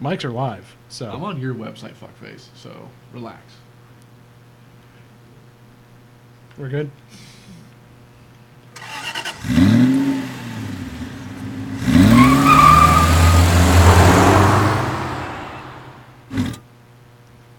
Mics are live, so I'm on your website, fuckface. So relax. we're good.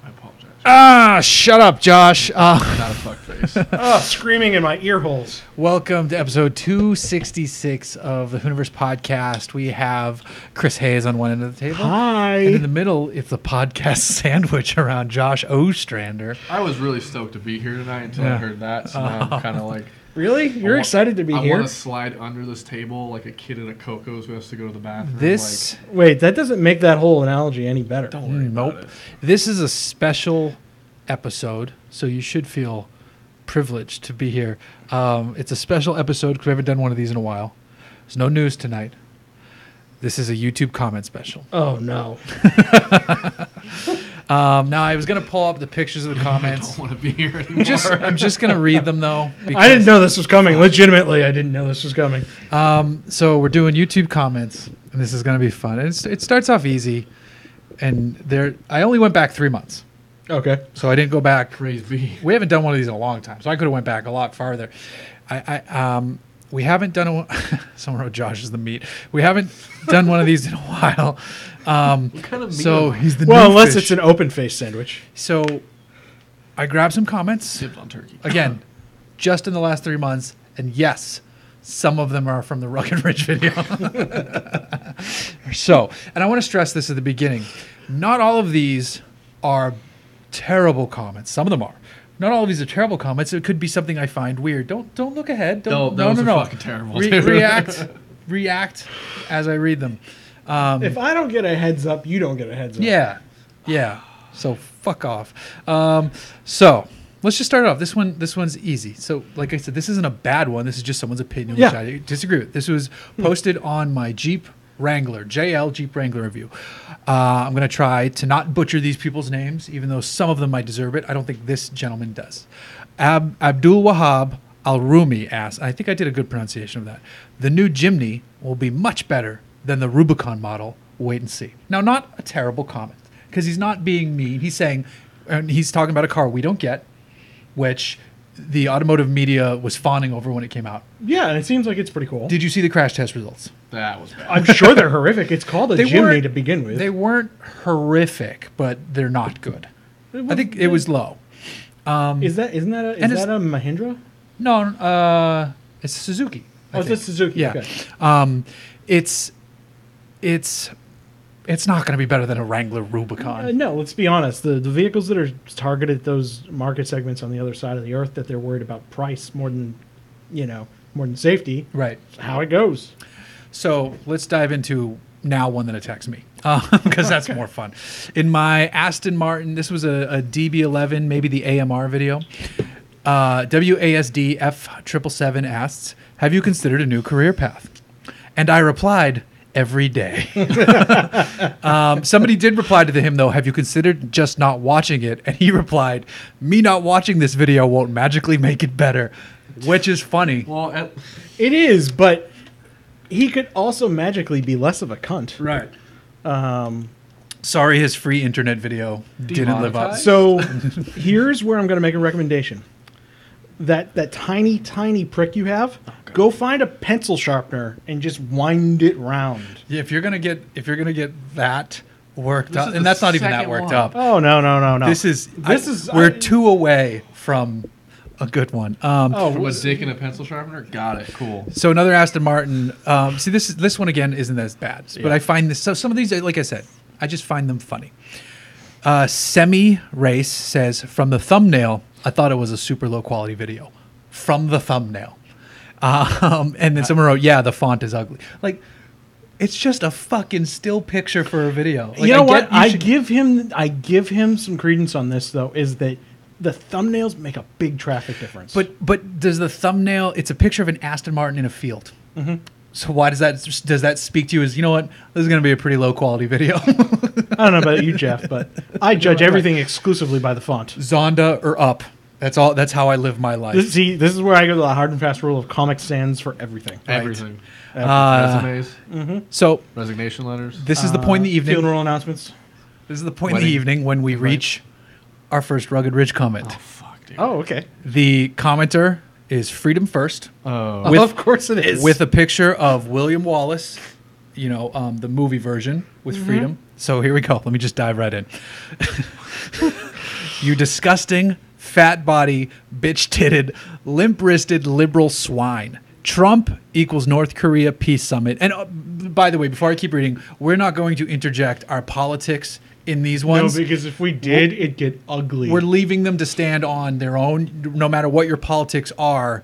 I apologize. Shut up, Josh. Not a fuckface. Oh, screaming in my ear holes. Welcome to episode 266 of the Hooniverse podcast. We have Chris Hayes on one end of the table. Hi. And in the middle, it's a podcast sandwich around Josh Ostrander. I was really stoked to be here tonight until I heard that. So now I'm kind of like, Really? You're excited to be I here? want to slide under this table like a kid at a Coco's who has to go to the bathroom. This, Wait, that doesn't make that whole analogy any better. Don't worry about nope. it. This is a special episode, so you should feel privileged to be here. It's a special episode because we haven't done one of these in a while. There's no news tonight. This is a YouTube comment special. Oh, no. Now, I was going to pull up the pictures of the I comments. don't want to be here anymore. I'm just going to read them, though. I didn't know this was coming. Legitimately, I didn't know this was coming. So we're doing YouTube comments, and this is going to be fun. And it starts off easy, and I only went back 3 months, Okay. so I didn't go back. Praise be. We haven't done one of these in a long time, so I could have went back a lot farther. We haven't done someone wrote Josh is the meat. We haven't done one of these in a while. What kind of meat So am I? he's the Well, new unless fish. it's an open-faced sandwich. So I grabbed some comments. Sipped on turkey. Again, just in the last 3 months, and yes, some of them are from the Rugged Ridge video. And I want to stress this at the beginning. Not all of these are terrible comments. Some of them are. Not all of these are terrible comments. It could be something I find weird. Don't look ahead. No, those are fucking terrible. dude. React as I read them. If I don't get a heads up, you don't get a heads up. Yeah. So fuck off. So let's just start it off. This one's easy. So like I said, this isn't a bad one. This is just someone's opinion, which Yeah. I disagree with. This was posted on my Jeep Wrangler, Jael Jeep Wrangler review. I'm going to try to not butcher these people's names, even though some of them might deserve it. I don't think this gentleman does. Abdul Wahab Al-Rumi asks, I think I did a good pronunciation of that, the new Jimny will be much better than the Rubicon model. Wait and see. Now, not a terrible comment, because he's not being mean. He's saying, and he's talking about a car we don't get, which the automotive media was fawning over when it came out. Yeah, and it seems like it's pretty cool. Did you see the crash test results? That was bad. I'm sure they're horrific. It's called a Jimny to begin with. They weren't horrific, but they're not good. I think it was low. Isn't that a Mahindra? No, it's Suzuki. I Oh, it's a think. Suzuki. Yeah. Okay. It's not going to be better than a Wrangler Rubicon. No, let's be honest. The vehicles that are targeted at those market segments on the other side of the earth that they're worried about price more than safety. Right. How it goes. So let's dive into now one that attacks me, because that's more fun. In my Aston Martin, this was a DB11, maybe the AMR video. WASD F777 asks, have you considered a new career path? And I replied, every day. Somebody did reply to him, though, have you considered just not watching it? And he replied, me not watching this video won't magically make it better, which is funny. Well, It is, but he could also magically be less of a cunt. Right. Sorry, his free internet video didn't live up. Demonetized? So here's where I'm going to make a recommendation. That tiny, tiny prick you have, go find a pencil sharpener and just wind it round. Yeah, if you're gonna get that worked This up, is and the that's not even that second worked one. up. Oh, no. This is we're we're two away from a good one. from a dick and a pencil sharpener? Got it. Cool. So another Aston Martin. See, this one again isn't as bad, but Yeah. I find this. So some of these, like I said, I just find them funny. Semi Race says, from the thumbnail, I thought it was a super low quality video. From the thumbnail, and then someone wrote, "Yeah, the font is ugly." Like, it's just a fucking still picture for a video. Like, you know what? I should- give him some credence on this though. Is that the thumbnails make a big traffic difference? But does the thumbnail? It's a picture of an Aston Martin in a field. Mm-hmm. So why does that speak to you as, you know what, this is going to be a pretty low quality video? I don't know about you, Jeff, but I judge everything exclusively by the font. Zonda or up? That's all. That's how I live my life. This is where I go to the hard and fast rule of Comic Sans for everything. Everything. Uh, Resumes, So resignation letters. this is the point in the evening. Funeral announcements. This is the point in the evening when we reach our first Rugged Ridge comment. Oh fuck, dude. Oh, okay. The commenter is Freedom First. Oh. With- Of course it is. With a picture of William Wallace, the movie version with freedom. So here we go. Let me just dive right in. You disgusting, fat body, bitch titted, limp wristed liberal swine. Trump equals North Korea peace summit. And by the way, before I keep reading, we're not going to interject our politics in these ones. No, because if we did, it'd get ugly. We're leaving them to stand on their own, no matter what your politics are.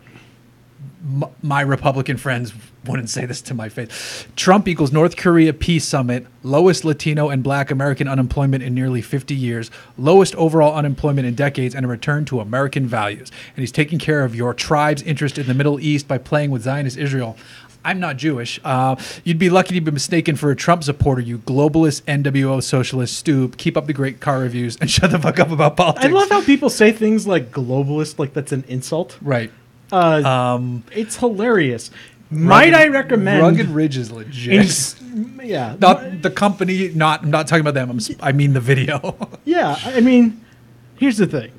My Republican friends wouldn't say this to my face. Trump equals North Korea peace summit, lowest Latino and Black American unemployment in nearly 50 years, lowest overall unemployment in decades, and a return to American values. And he's taking care of your tribe's interest in the Middle East by playing with Zionist Israel. I'm not Jewish. You'd be lucky to be mistaken for a Trump supporter, you globalist NWO socialist stoop. Keep up the great car reviews and shut the fuck up about politics. I love how people say things like globalist, like that's an insult. Right. It's hilarious. Might I recommend Rugged Ridge is legit. yeah. Not the company. I'm not talking about them. I mean the video. Yeah, I mean, here's the thing.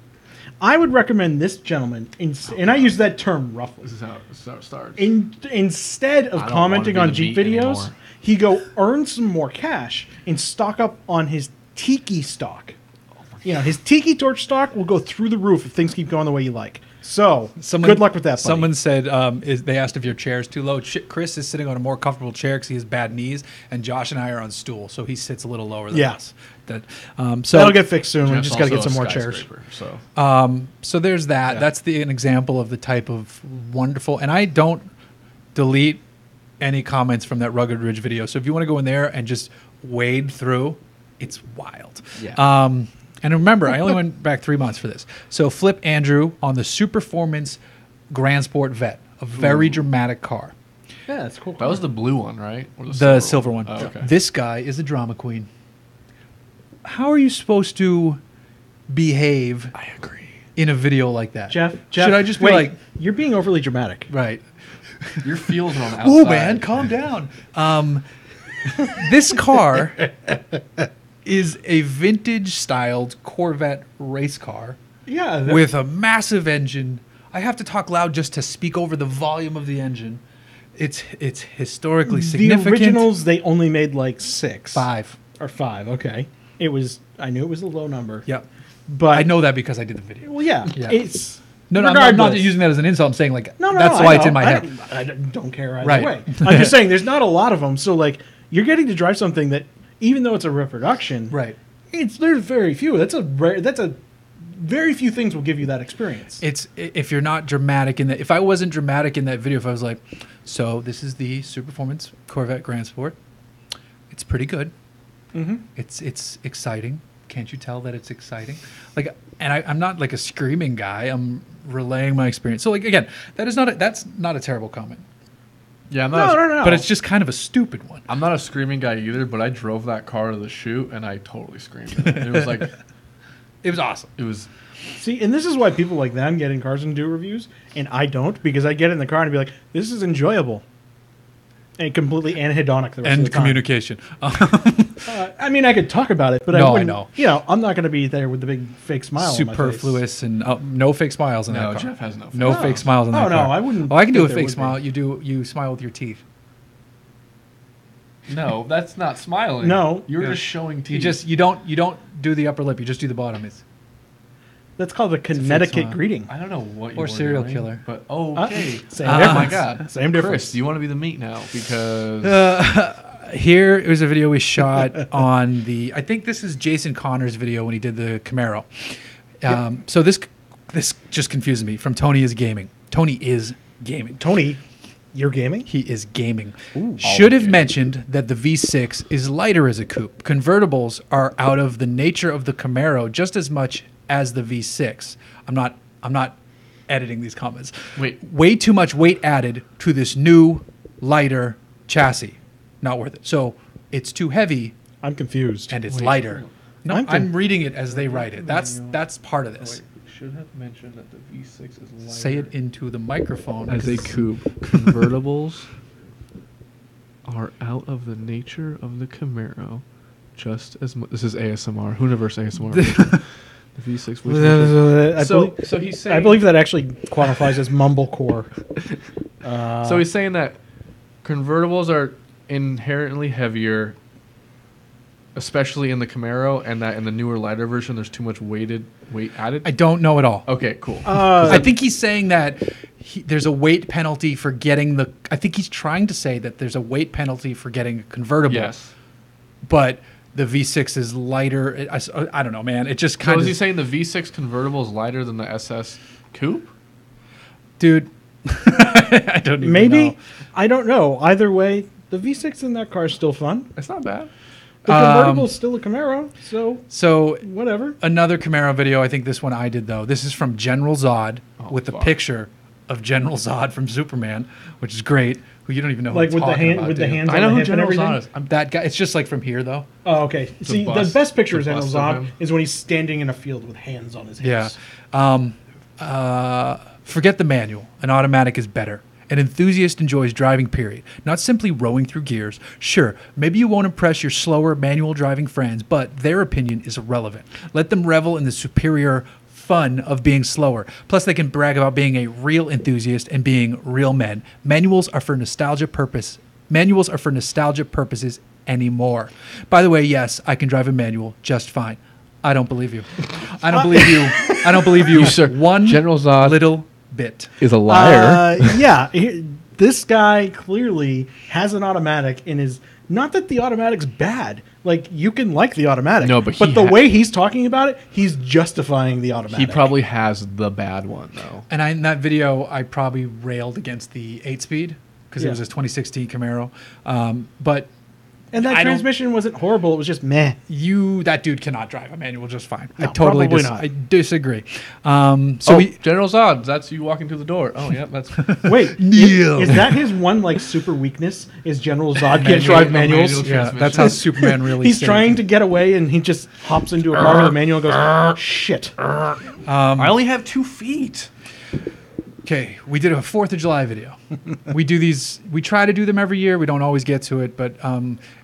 I would recommend this gentleman, and I use that term roughly. This is how it starts. Instead of I don't commenting wanna on be the Jeep meat videos, anymore. he go earn some more cash and stock up on his tiki stock. His tiki torch stock will go through the roof if things keep going the way you like. So, good luck with that, buddy. Someone said, they asked if your chair is too low. Chris is sitting on a more comfortable chair because he has bad knees, and Josh and I are on stool, so he sits a little lower than us. So that'll get fixed soon. We Jeff's just got to get also some a more chairs. skyscraper, So there's that. Yeah. That's an example of the type of wonderful. And I don't delete any comments from that Rugged Ridge video. So if you want to go in there and just wade through, it's wild. Yeah. And remember, I only went back 3 months for this. So Flip Andrew on the Superformance Grand Sport Vet, a very dramatic car. Yeah, that's cool. That was the blue one, right? Or The silver one. Oh, okay. This guy is a drama queen. How are you supposed to behave I agree. in a video like that? Jeff, should I just be wait, like, you're being overly dramatic. right? Your feels are on the outside. Oh man, calm down. This car is a vintage styled Corvette race car Yeah, with a massive engine. I have to talk loud just to speak over the volume of the engine. It's historically significant. The originals they only made like 6. 5. Or 5. Okay, I knew it was a low number. Yep. But I know that because I did the video. Well, yeah. Yeah. It's No, I'm not regardless. using that as an insult. I'm saying like No, that's I why it's know. in my head. I don't care either Right. way. I'm just saying there's not a lot of them. So like you're getting to drive something that even though it's a reproduction, Right. There's very few. That's a very few things will give you that experience. It's if you're not dramatic in that. If I wasn't dramatic in that video, if I was like, so this is the Superformance Corvette Grand Sport. It's pretty good. Mm-hmm. It's exciting. Can't you tell that it's exciting? Like, and I'm not like a screaming guy. I'm relaying my experience. So like again, that's not a terrible comment, Yeah, I'm not. No. but it's just kind of a stupid one. I'm not a screaming guy either, but I drove that car to the shoot and I totally screamed. It was like, It was awesome. it was. See, and this is why people like them get in cars and do reviews, and I don't, because I get in the car and be like, this is enjoyable. And completely anhedonic the rest of And the time. communication. I mean, I could talk about it, but No, I I wouldn't. know. I'm not going to be there with the big fake smile on my face. Superfluous and no fake smiles in No, that car. Jeff has no. No No. fake smiles in Oh, that no, car. I wouldn't Oh, I can do a think there fake would smile. be. You smile with your teeth. No, that's not smiling. No. you're Yeah. just showing teeth. You don't do the upper lip. You just do the bottom. It's That's called a Connecticut smile. greeting. I don't know what you Or were serial doing, killer. but okay. Same Oh difference. my god, Same difference. Chris, do you want to be the meat now? Because here is a video we shot on the. I think this is Jason Connor's video when he did the Camaro. So this just confuses me. From Tony is gaming. Tony is gaming. Tony, you're gaming? He is gaming. Should have mentioned that the V6 is lighter as a coupe. Convertibles are out of the nature of the Camaro just as much as the V6. I'm not editing these comments. Wait. Way too much weight added to this new lighter chassis. Not worth it. So it's too heavy I'm confused. and it's lighter. No, I'm I'm reading it as they write it. That's part of this. should have mentioned that the V6 is lighter. Say it into the microphone. As a coupe. Convertibles are out of the nature of the Camaro, just as much. This is ASMR, Hooniverse ASMR. The V6. So he's saying. I believe that actually qualifies as mumblecore. So he's saying that convertibles are inherently heavier, especially in the Camaro, and that in the newer lighter version, there's too much weight added. I don't know at all. Okay, cool. I think he's saying that there's a weight penalty for getting the. I think he's trying to say that there's a weight penalty for getting a convertible. Yes. But the V6 is lighter. I don't know, man. It just kind of. So is he saying the V6 convertible is lighter than the SS coupe? Dude, I don't even Maybe. know. I don't know. Either way, the V6 in that car is still fun. It's not bad. The convertible is still a Camaro, so whatever. Another Camaro video. I think this one I did though. This is from General Zod with a picture of General Zod from Superman, which is great. Who you don't even know who Like I'm with the talking hand, about, with the dude. hands I on know the who hip and General everything. Zod is. I'm that guy. It's just like from here though. Oh, okay. See, the bust- best picture of the General bust of Zod him. is when he's standing in a field with hands on his Yeah. hips. Forget the manual. An automatic is better. An enthusiast enjoys driving, period. Not simply rowing through gears. Sure, maybe you won't impress your slower manual driving friends, but their opinion is irrelevant. Let them revel in the superior fun of being slower. Plus, they can brag about being a real enthusiast and being real men. Manuals are for nostalgia purposes anymore. By the way, yes, I can drive a manual just fine. I don't believe you. I don't believe you. I don't believe you. Sir, One General Zod little bit. is a liar. This guy clearly has an automatic and is not that the automatic's bad. Like, you can like the automatic. No, but the way he's talking about it, he's justifying the automatic. He probably has the bad one though. And in that video, I probably railed against the 8-speed because it was a 2016 Camaro. But and that transmission wasn't horrible. It was just meh. That dude cannot drive a manual just fine. No, I totally probably not. I disagree. General Zod, that's you walking through the door. Oh yeah, that's Wait, is that his one like super weakness? Is General Zod can't drive manuals? Yeah, that's how Superman really. He's trying to get away, and he just hops into a car with a manual and goes, "Shit." I only have 2 feet. Okay, we did a 4th of July video. We do these. We try to do them every year. We don't always get to it, but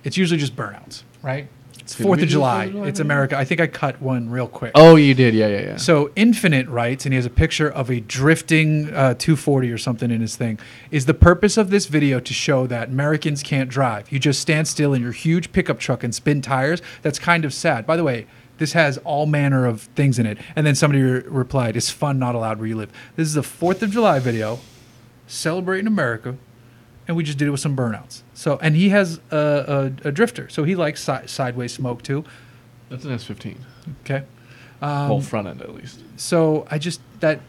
it's usually just burnouts, right? It's Did 4th we of do July. 4th of July It's video? America. I think I cut one real quick. Oh, you did. Yeah. So Infinite writes, and he has a picture of a drifting 240 or something in his thing. Is the purpose of this video to show that Americans can't drive? You just stand still in your huge pickup truck and spin tires? That's kind of sad. By the way, this has all manner of things in it. And then somebody replied, "It's fun not allowed where you live." This is a 4th of July video celebrating America, and we just did it with some burnouts. So, and he has a drifter, so he likes sideways smoke too. That's an S15. Okay. Well, front end at least. So I just that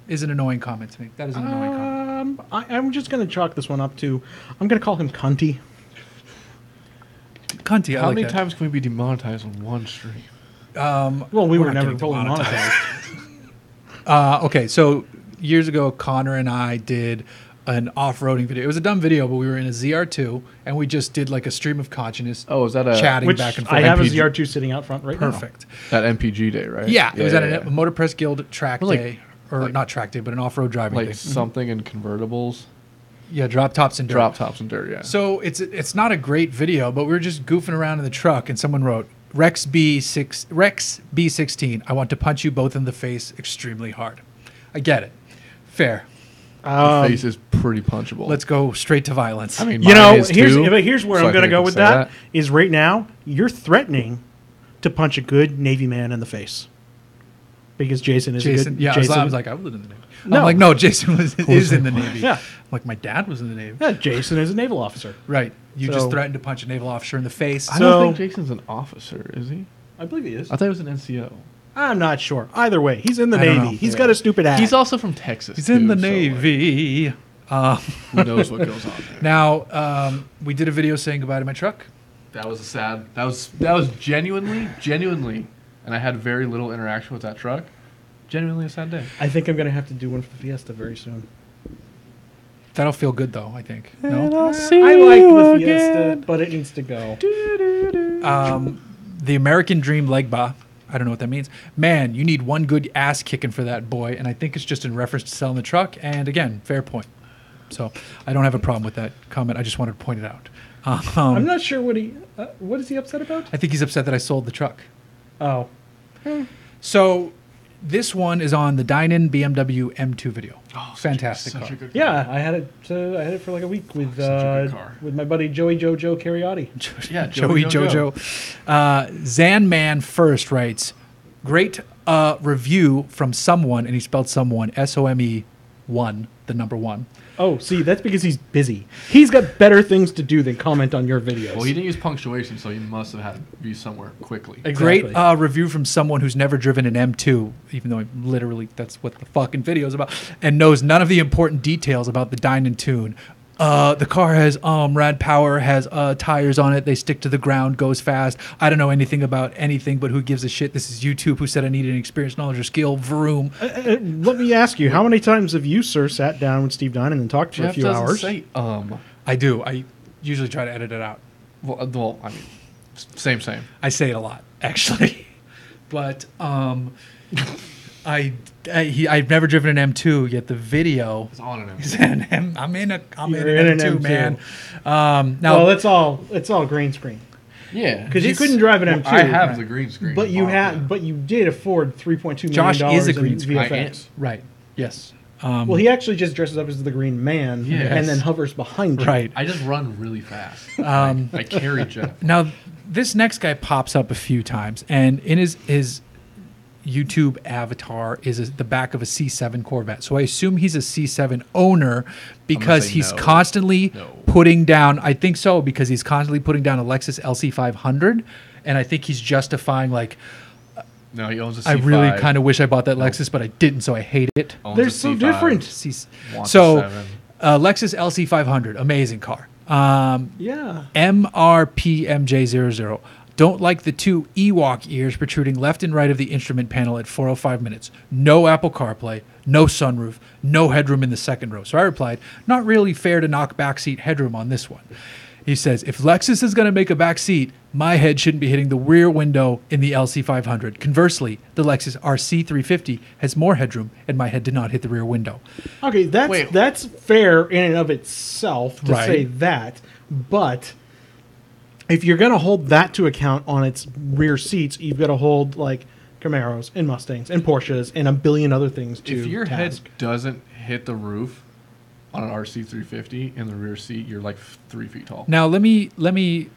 is an annoying comment to me. That is an annoying comment. I'm just going to chalk this one up to, I'm going to call him Cunty. Cunty. How many times can we be demonetized on one stream? Well, we We're were not never getting fully demonetized. monetized. Okay, so years ago, Connor and I did an off-roading video. It was a dumb video, but we were in a ZR2, and we just did like a stream of consciousness. Oh, is that a chatting Which back and forth? I have a MPG. ZR2 sitting out front right Perfect. that MPG day, right? Yeah, it was at a yeah. Motor Press Guild track Like- day, or like- not track day, but an off-road driving Like day. something in convertibles, Yeah, drop tops and dirt. drop tops and dirt. Yeah. So it's not a great video, but we were just goofing around in the truck, and someone wrote, Rex B16, I want to punch you both in the face extremely hard. I get it. Fair. The face is pretty punchable. Let's go straight to violence. I mean, You mine know, is here's too, where so I'm I going to think I go can with say that. Is right now, you're threatening to punch a good Navy man in the face. Because Jason is a good... yeah, Jason, I was like, I was in the Navy. No. I'm like, no, Jason is in the Navy. Yeah. I'm like, my dad was in the Navy. yeah, Jason is a naval officer. Right. You So- just threatened to punch a naval officer in the face. I So- don't think Jason's an officer, is he? I believe he is. I thought he was an NCO. I'm not sure. Either way, he's in the I don't Navy. know. He's Yeah. got a stupid ass. He's also from Texas. He's in the too, so, like, Navy. who knows what goes on there? Now, we did a video saying goodbye to my truck. That was a sad. That was genuinely, and I had very little interaction with that truck. Genuinely a sad day. I think I'm going to have to do one for Fiesta very soon. That'll feel good, though, I think. No? I like the Fiesta, but it needs to go. The American Dream leg bar. I don't know what that means. Man, you need one good ass kicking for that boy. And I think it's just in reference to selling the truck. And again, fair point. So I don't have a problem with that comment. I just wanted to point it out. I'm not sure what is he upset about? I think he's upset that I sold the truck. Oh. So this one is on the Dine-In BMW M2 video. Oh, fantastic car. Yeah, I had it for like a week with my buddy Joey Jojo Cariotti. Yeah, Joey Jojo. Zanman First writes, great review from someone, and he spelled someone SOME1, the number 1. Oh, see, that's because he's busy. He's got better things to do than comment on your videos. Well, he didn't use punctuation, so he must have had to be somewhere quickly. Exactly. Great review from someone who's never driven an M2, even though that's what the fucking video is about, and knows none of the important details about the Dine and Tune. The car has rad power, has tires on it. They stick to the ground, goes fast. I don't know anything about anything, but who gives a shit? This is YouTube. Who said I needed an experience, knowledge, or skill? Vroom. Let me ask you, how many times have you, sir, sat down with Steve Dine and then talked for a few hours? I do. I usually try to edit it out. Well, I mean, same. I say it a lot, actually. But I've never driven an M2 yet. The video is on an M2. I'm in an M2, man. Now, well, it's all green screen. Yeah, because you couldn't drive an M2. I have the green screen, but you did afford $3.2 million. Josh is a green screen. VFX. Right. Yes. Well, he actually just dresses up as the Green Man and then hovers behind you. Right. I just run really fast. I carry Jeff. Now, this next guy pops up a few times, and in his YouTube avatar is the back of a C7 Corvette. So I assume he's a C7 owner because he's constantly putting down, I think so, because he's constantly putting down a Lexus LC500. And I think he's justifying like, no, he owns a C5. I really kind of wish I bought that Lexus, but I didn't, so I hate it. They're so different. So Lexus LC500, amazing car. MRPMJ00. Don't like the two Ewok ears protruding left and right of the instrument panel at 405 minutes. No Apple CarPlay, no sunroof, no headroom in the second row. So I replied, not really fair to knock backseat headroom on this one. He says, if Lexus is going to make a back seat, my head shouldn't be hitting the rear window in the LC500. Conversely, the Lexus RC350 has more headroom, and my head did not hit the rear window. Okay, that's fair in and of itself to say that, but if you're going to hold that to account on its rear seats, you've got to hold like Camaros and Mustangs and Porsches and a billion other things to If your task. head doesn't hit the roof on an RC350 in the rear seat, you're like 3 feet tall. Now let me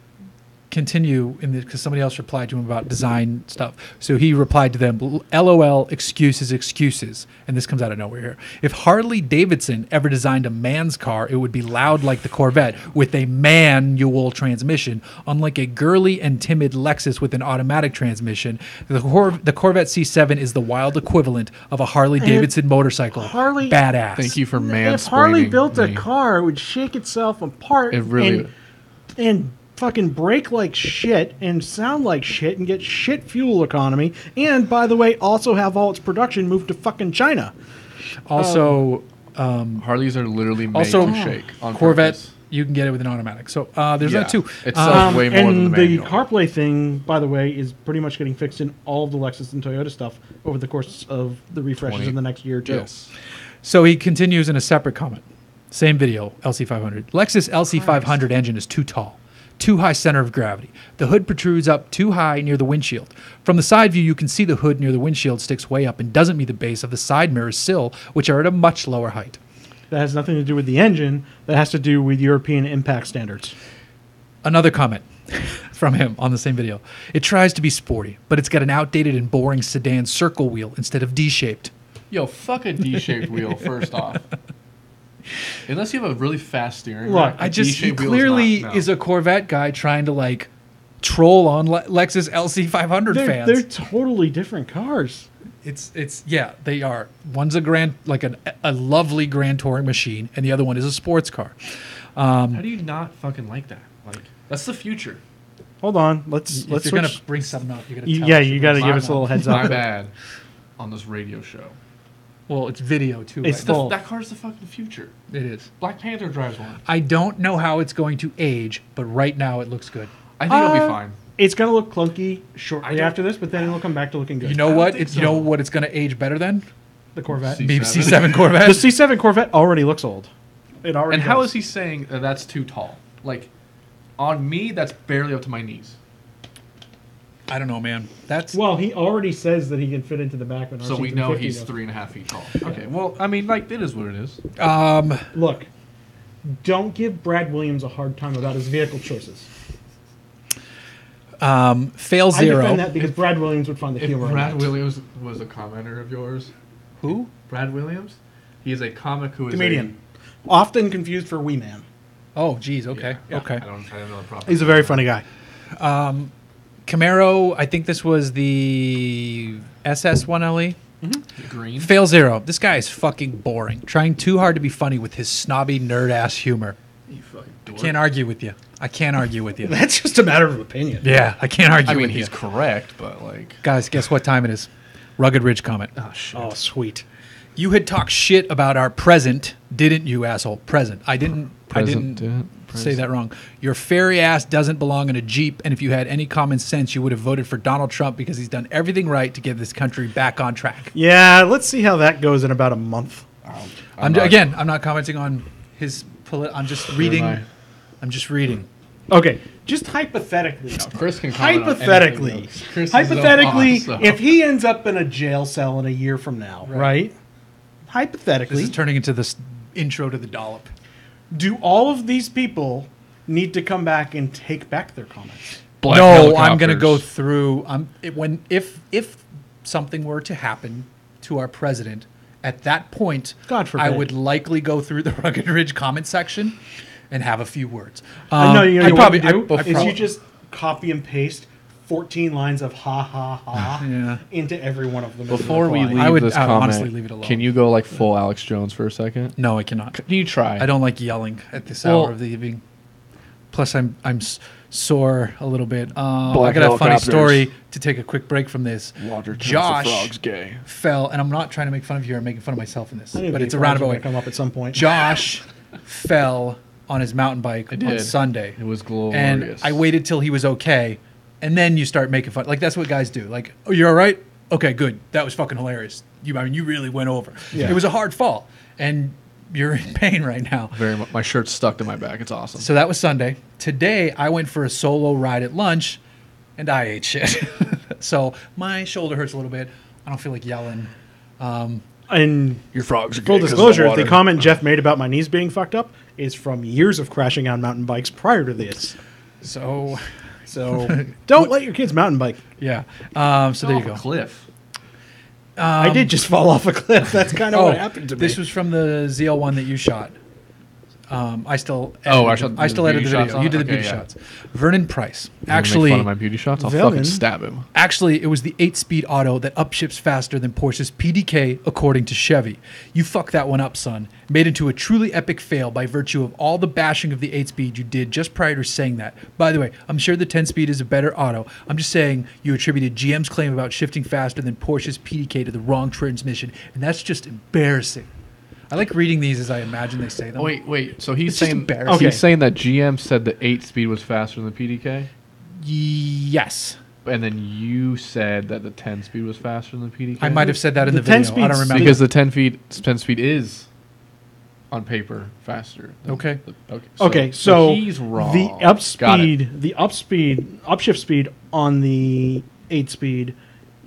continue in this because somebody else replied to him about design stuff. So he replied to them, LOL, excuses. And this comes out of nowhere here. If Harley Davidson ever designed a man's car, it would be loud like the Corvette with a manual transmission, unlike a girly and timid Lexus with an automatic transmission. The Corvette C7 is the wild equivalent of a Harley Davidson motorcycle. Badass. Thank you for mansplaining. If Harley built a car, it would shake itself apart. It really and fucking brake like shit and sound like shit and get shit fuel economy, and by the way, also have all its production moved to fucking China. Also, Harleys are literally made to shake. On Corvette, purpose. you can get it with an automatic. So there's that too. It sells way more than the manual. And the CarPlay thing, by the way, is pretty much getting fixed in all of the Lexus and Toyota stuff over the course of the refreshes in the next year or two. Yes. So he continues in a separate comment. Same video, LC500. Lexus LC500 engine is too tall. Too high center of gravity. The hood protrudes up too high near the windshield. From the side view, you can see the hood near the windshield sticks way up and doesn't meet the base of the side mirrors sill, which are at a much lower height. That has nothing to do with the engine. That has to do with European impact standards. Another comment from him on the same video. It tries to be sporty, but it's got an outdated and boring sedan circle wheel instead of D-shaped. Yo, fuck a D-shaped wheel, first off. Unless you have a really fast steering wheel. Look, he clearly is a Corvette guy trying to like troll on Lexus LC500 fans. They're totally different cars. It's they are. One's a lovely Grand Touring machine, and the other one is a sports car. How do you not fucking like that? Like that's the future. Hold on, let's. If you're gonna bring something up, you're gonna. You got to give us a little heads up. My bad. On this radio show. Well, it's video too. That car's the fucking future. It is. Black Panther drives one. I don't know how it's going to age, but right now it looks good. I think it'll be fine. It's going to look clunky shortly after this, but then it'll come back to looking good. You know what? You know what it's going to age better than? The Corvette. Maybe C7 Corvette. The C7 Corvette already looks old. It already And how does. is he saying that that's too tall? Like, on me, that's barely up to my knees. I don't know, man. That's Well, he already says that he can fit into the back of an So we know RC350 he's though. 3.5 feet tall. Okay, well, I mean, like, it is what it is. Look, don't give Brad Williams a hard time about his vehicle choices. fail I zero. defend that because Brad Williams would find the If humor in Brad that. Williams was a commenter of yours, Who? Brad Williams, he is a comic who is Comedian. Often confused for Wee Man. Oh, geez. Okay. Okay. I don't know the proper. He's a very funny guy. Camaro. I think this was the SS1LE. green. Fail zero. This guy is fucking boring. Trying too hard to be funny with his snobby nerd ass humor. You fucking dork. Can't argue with you. I can't argue with you. That's just a matter of opinion. Yeah, I can't argue I mean, with he's you. correct, but like, Guys, guess what time it is? Rugged Ridge comment. oh shit. Oh, sweet. You had talked shit about our present, didn't you, asshole? Present. I didn't say that wrong. Your fairy ass doesn't belong in a Jeep, and if you had any common sense, you would have voted for Donald Trump because he's done everything right to get this country back on track. Yeah, let's see how that goes in about a month. I'm not commenting on his. I'm just reading. I? I'm just reading. Okay, just hypothetically. Chris can comment on Hypothetically, anything else. Chris is hypothetically, so awesome. if he ends up in a jail cell in a year from now, right? This Hypothetically, is turning into this intro to the dollop. do all of these people need to come back and take back their comments? Black No, I'm going to helicopters. go through. If something were to happen to our president, at that point, God forbid. I would likely go through the Rugged Ridge comment section and have a few words. No, you know I'd what you do I'd is probably- you just copy and paste 14 lines of ha ha ha Yeah. into every one of them. as a Before we reply. leave I would this honestly comment, leave it alone. can you go like full Alex Jones for a second? No, I cannot. Can you try? I don't like yelling at this Well- hour of the evening. Plus, I'm sore a little bit. I Black got a funny helicopters. story to take a quick break from this. Roger turns the Josh frog's gay. fell, and I'm not trying to make fun of you. I'm making fun of myself in this, I knew but the it's a frogs roundabout were way. gonna come up at some point. Josh fell on his mountain bike on did. Sunday. It was glorious. And I waited till he was okay, and then you start making fun. Like, that's what guys do. Like, oh, you're all right? Okay, good. That was fucking hilarious. You really went over. Yeah. It was a hard fall, and you're in pain right now. Very much. My shirt's stuck to my back. It's awesome. So that was Sunday. Today, I went for a solo ride at lunch, and I ate shit. So my shoulder hurts a little bit. I don't feel like yelling. And Your frogs are full disclosure, the comment Jeff made about my knees being fucked up is from years of crashing on mountain bikes prior to this. So, So don't let your kids mountain bike. yeah. So there you go. Cliff. I did just fall off a cliff. That's kind of what happened to me. This was from the ZL1 that you shot. I still I edited, shot I still the edited the beauty video. shots You on did it? the beauty Okay, yeah. shots. Vernon Price. Make fun Actually, of my beauty shots. I'll Villain. fucking stab him. Actually, it was the 8-speed auto that upshifts faster than Porsche's PDK, according to Chevy. You fucked that one up, son. Made into a truly epic fail by virtue of all the bashing of the 8-speed you did just prior to saying that. By the way, I'm sure the 10-speed is a better auto. I'm just saying you attributed GM's claim about shifting faster than Porsche's PDK to the wrong transmission, and that's just embarrassing. I like reading these as I imagine they say them. Oh, wait. So he's It's just saying embarrassing. Okay. he's saying that GM said the 8-speed was faster than the PDK, Yes. and then you said that the 10-speed was faster than the PDK. I might have said that in The the video. 10 I don't speeds- remember. because the 10-speed is on paper faster. than Okay. Okay, so he's wrong. The Got it. upshift speed on the 8-speed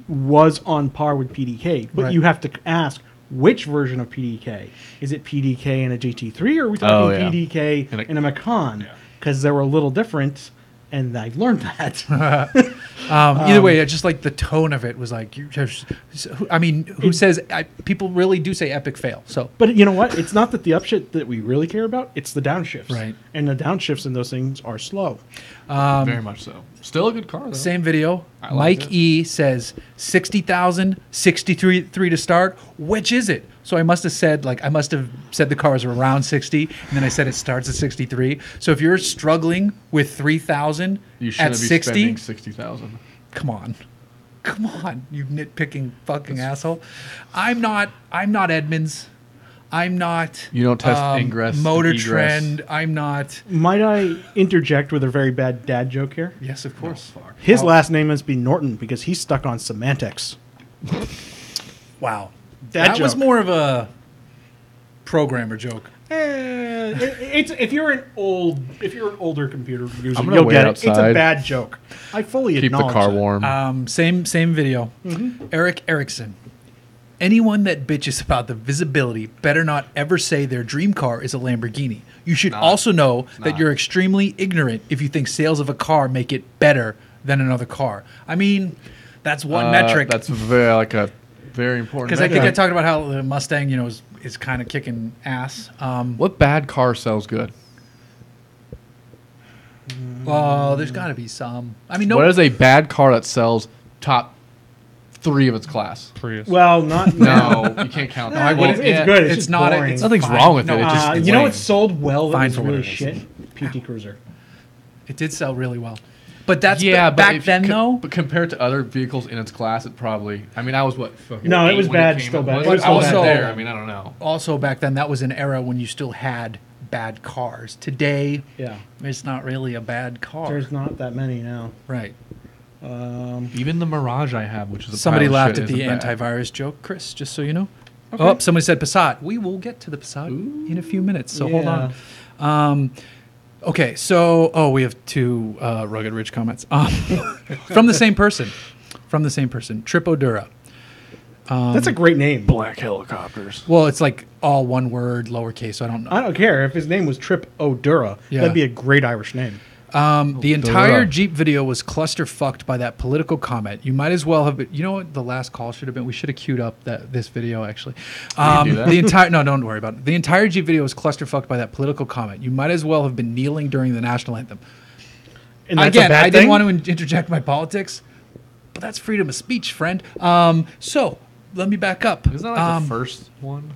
was on par with PDK, but Right. you have to ask which version of PDK. Is it PDK in a GT3 or are we talking Oh, yeah. PDK In a- in a Macan? Because they were a little different, and I've learned that. Either way, I just like the tone of it was like, who says, people really do say epic fail. So, But you know what? It's not that the upshift that we really care about, it's the downshifts. Right. And the downshifts in those things are slow. Very much so. Still a good car though. same video. I liked Mike it. E says 60,000, 63 to start. Which is it? So I must have said the cars are around 60, and then I said it starts at 63. So if you're struggling with 3,000 You at shouldn't be 60, spending 60,000. come on, you nitpicking fucking asshole. I'm not Edmonds. I'm not. You don't test ingress, Motor egress. Trend. I'm not. Might I interject with a very bad dad joke here? Yes, of course. His last name must be Norton because he's stuck on semantics. Wow. Dad That was joke. more of a programmer joke. It's if you're an older computer user, I'm gonna you'll wait get it. It's a outside. bad joke. I fully Keep the acknowledge car that. warm. Same video. Eric Erickson. Anyone that bitches about the visibility better not ever say their dream car is a Lamborghini. You should also know that you're extremely ignorant if you think sales of a car make it better than another car. I mean, that's one metric. That's very a very important. Because I think I metric. talked about how the Mustang, is kind of kicking ass. What bad car sells good? Oh, there's got to be some. I mean, What is a bad car that sells top 3 of its class? Prius. Well, not No, you can't count that. It's good. It's, It's just not. boring. It's Nothing's fine. wrong with No, it. It just you know lame. what sold well that Fine was for what really it is. shit? PT Cruiser. It did sell really well, but that's but back if then you though. But compared to other vehicles in its class, it probably. I mean, I was what? Fucking No, it 8 was when bad, came still out. bad. Was It was I wasn't still bad. there. I mean, I don't know. Also, back then that was an era when you still had bad cars. Today, Yeah. it's not really a bad car. There's not that many now. Right. Even the Mirage I have, which is a Somebody pile of laughed shit, at the isn't bad. antivirus joke, Chris. Just so you know. Oh, somebody said Passat. We will get to the Passat in a few minutes. So hold on. Okay, so we have 2 rugged rich comments from the same person. Trip Odor. That's a great name. Black helicopters. Well, it's like all one word, lowercase. So I don't know. I don't care if his name was Trip Odura. Yeah. That'd be a great Irish name. The entire Jeep video was cluster fucked by that political comment. You might as well have been. You know what the last call should have been? We should have queued up this video actually. do that? The entire don't worry about it. The entire Jeep video was cluster fucked by that political comment. You might as well have been kneeling during the national anthem. And that's Again, a bad I thing? didn't want to interject my politics, but that's freedom of speech, friend. So let me back up. Isn't that like the first one?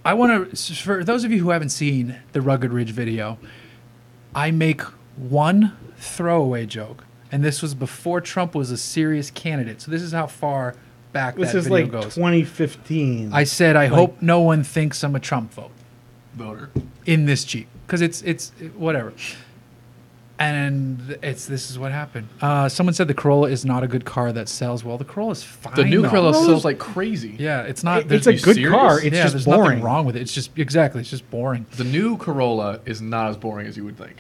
I want to, for those of you who haven't seen the Rugged Ridge video, I make one throwaway joke, and this was before Trump was a serious candidate. So this is how far back This that is video like goes. 2015. I said, I hope no one thinks I'm a Trump Voter. in this Jeep, because it's whatever. And this is what happened. Someone said the Corolla is not a good car that sells well. The Corolla is fine. The new though. Corolla sells like crazy. Yeah, it's not. It's there's- a good serious? car. It's yeah, just there's boring. nothing wrong with it. It's just it's just boring. The new Corolla is not as boring as you would think.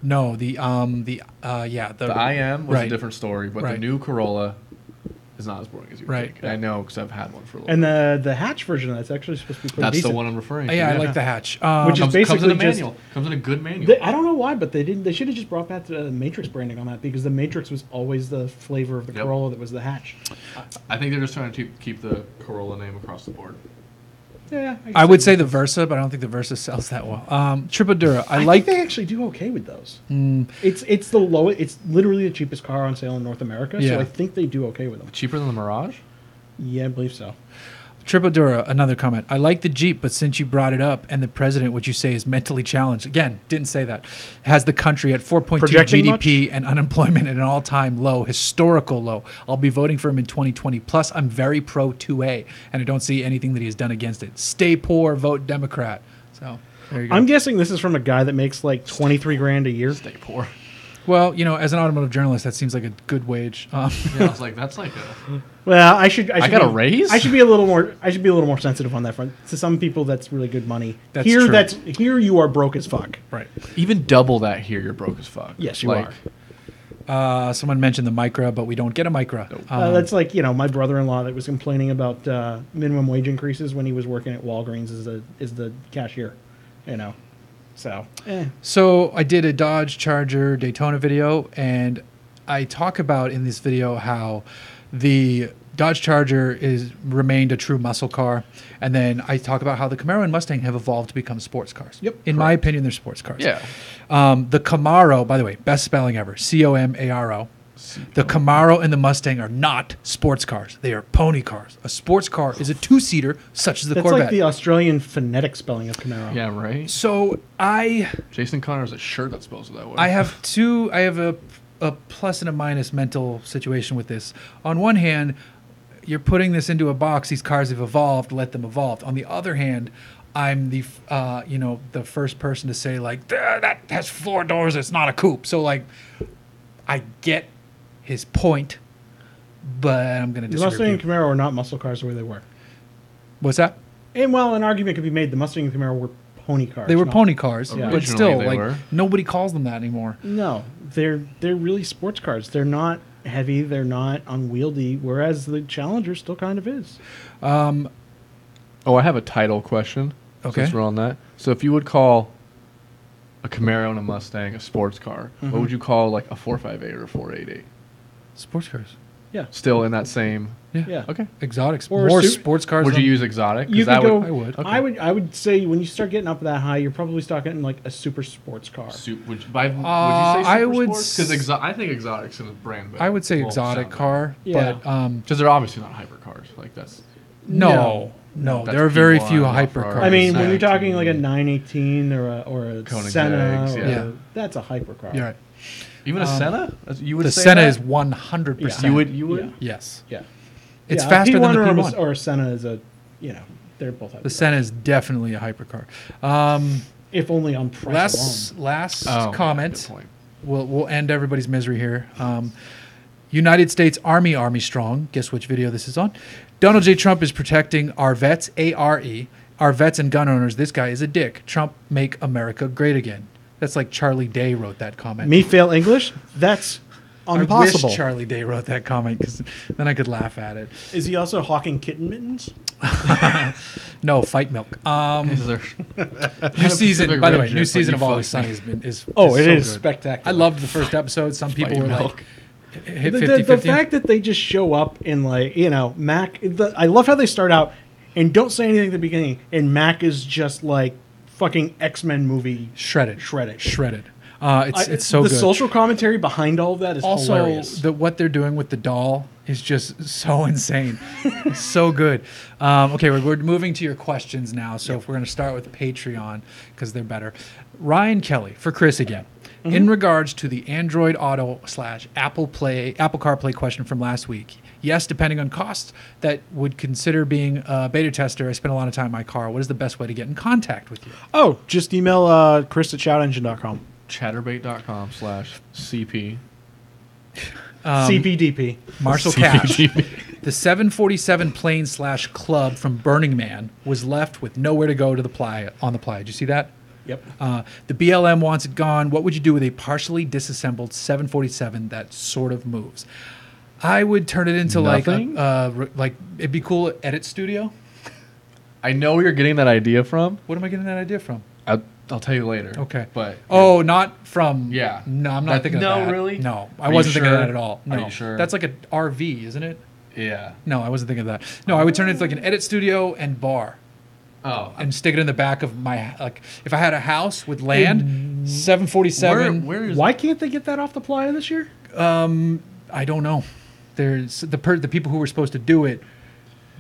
No, the The IM was a right. different story, but the Right. new Corolla is not as boring as you would Right. think. I know because I've had one for a little And bit. the hatch version of that's actually supposed to be pretty That's decent. the one I'm referring to. Yeah, I like the hatch. Which is comes in basically a just- manual. Comes in a good manual. I don't know why, but they didn't. They should have just brought back the Matrix branding on that because the Matrix was always the flavor of the Yep. Corolla that was the hatch. I think they're just trying to keep the Corolla name across the board. Yeah, I would say the Versa, but I don't think the Versa sells that well. Tripadura, I like. think they actually do okay with those. It's the lowest. It's literally the cheapest car on sale in North America. Yeah. So I think they do okay with them. Cheaper than the Mirage? Yeah, I believe so. Tripadura, another comment. I like the Jeep, but since you brought it up, and the president, what you say is mentally challenged. Again, didn't say that. Has the country at 4.2 Projecting GDP and unemployment at an all-time low, historical low. I'll be voting for him in 2020. Plus, I'm very pro 2A, and I don't see anything that he has done against it. Stay poor, vote Democrat. So there you go. I'm guessing this is from a guy that makes like 23 grand a year. Stay poor. Well, as an automotive journalist, that seems like a good wage. Yeah, I was like, that's like a... Well, I should I got be, a raise? I should be a little more sensitive on that front. To some people, that's really good money. That's here, true. here you are broke as fuck. Right. Even double that here, you're broke as fuck. Yes, you like, are. Someone mentioned the Micra, but we don't get a Micra. That's like my brother-in-law that was complaining about minimum wage increases when he was working at Walgreens as the cashier. So. So I did a Dodge Charger Daytona video, and I talk about in this video how the Dodge Charger remained a true muscle car, and then I talk about how the Camaro and Mustang have evolved to become sports cars. Yep, In my opinion, they're sports cars. Yeah. The Camaro, by the way, best spelling ever, Comaro. The Camaro and the Mustang are not sports cars. They are pony cars. A sports car is a two-seater, such as the That's Corvette. like the Australian phonetic spelling of Camaro. Yeah, right? So Jason Connor has a shirt that spells it that way. I have a plus and a minus mental situation with this. On one hand, you're putting this into a box. These cars have evolved. Let them evolve. On the other hand, I'm the the first person to say like that has 4 doors. It's not a coupe. So like, I get his point, but I'm going to disagree. The Mustang and Camaro are not muscle cars the way they were. What's that? And while an argument could be made, the Mustang and Camaro were pony cars. They were pony cars, Yeah. but still, like were. nobody calls them that anymore. No, they're really sports cars. They're not heavy. They're not unwieldy. Whereas the Challenger still kind of is. Oh, I have a title question. Okay. Since we're on that. So if you would call a Camaro and a Mustang a sports car, what would you call like a 458 or a 488? Sports cars. Yeah. Still in that same. Yeah. Okay. Exotics. Or More su- sports cars. Would you than- use exotic? 'Cause You that could go. I would. Okay. I would say when you start getting up that high, you're probably talking like a super sports car. Would you say super I would Because I think exotics in a brand. I would say exotic car, Yeah. but Because they're obviously not hypercars. Like that's. no, That's there are very P1, few not hypercars. Ferrari. I mean, when you're Exactly. talking like a 918 or a Koenigseggs, Senna, yeah. that's a hypercar. You're right. Even a Senna? You would The say Senna that? is 100%. You would. Yeah. Yes. Yeah. It's Yeah, faster a than the P1 P1. or a Senna is a, they're both hypercars. The Senna is definitely a hypercar. If only on price Last Oh, good comment. point. We'll end everybody's misery here. United States Army strong. Guess which video this is on. Donald J. Trump is protecting our vets, ARE, our vets and gun owners. This guy is a dick. Trump make America great again. That's like Charlie Day wrote that comment. alone. Me fail English? That's impossible. I wish Charlie Day wrote that comment because then I could laugh at it. Is he also hawking kitten mittens? No, fight milk. Is there- New season, by the way, Pacific new Rim season shit, of but you Always fuck Sunny is Oh, it so is good. spectacular. I loved the first episode. Some people Fight were milk. like, hit the 50-50. fact that they just show up in Mac. I love how they start out and don't say anything at the beginning, and Mac is just like fucking X-Men movie shredded. It's so the good. social commentary behind all of that is Also, hilarious. what they're doing with the doll is just so insane. It's so good. Okay, we're moving to your questions now. So if we're going to start with Patreon because they're better. Ryan Kelly for Chris again. In regards to the Android Auto / Apple CarPlay question from last week, yes, depending on costs, that would consider being a beta tester. I spend a lot of time in my car. What is the best way to get in contact with you? Oh, just email Chris at shoutengine.com. Chatterbait.com/CP. CPDP. Marshall Cash. The 747 plane / club from Burning Man was left with nowhere to go to the playa. Did you see that? Yep. The BLM wants it gone. What would you do with a partially disassembled 747 that sort of moves? I would turn it into Nothing? like it'd be cool at Edit Studio. I know where you're getting that idea from. What am I getting that idea from? I'll tell you later. Okay. But Oh, not from. Yeah. No, I'm not That- thinking of no, that. really? No, I Are you wasn't thinking of sure? that at all. Are No. you sure? That's like an RV, isn't it? yeah. No, I wasn't thinking of that. No, I would turn it into like an Edit Studio and bar. Oh. And stick it in the back of my if I had a house with land, 747. Where is Why can't they get that off the playa this year? I don't know. There's the people who were supposed to do it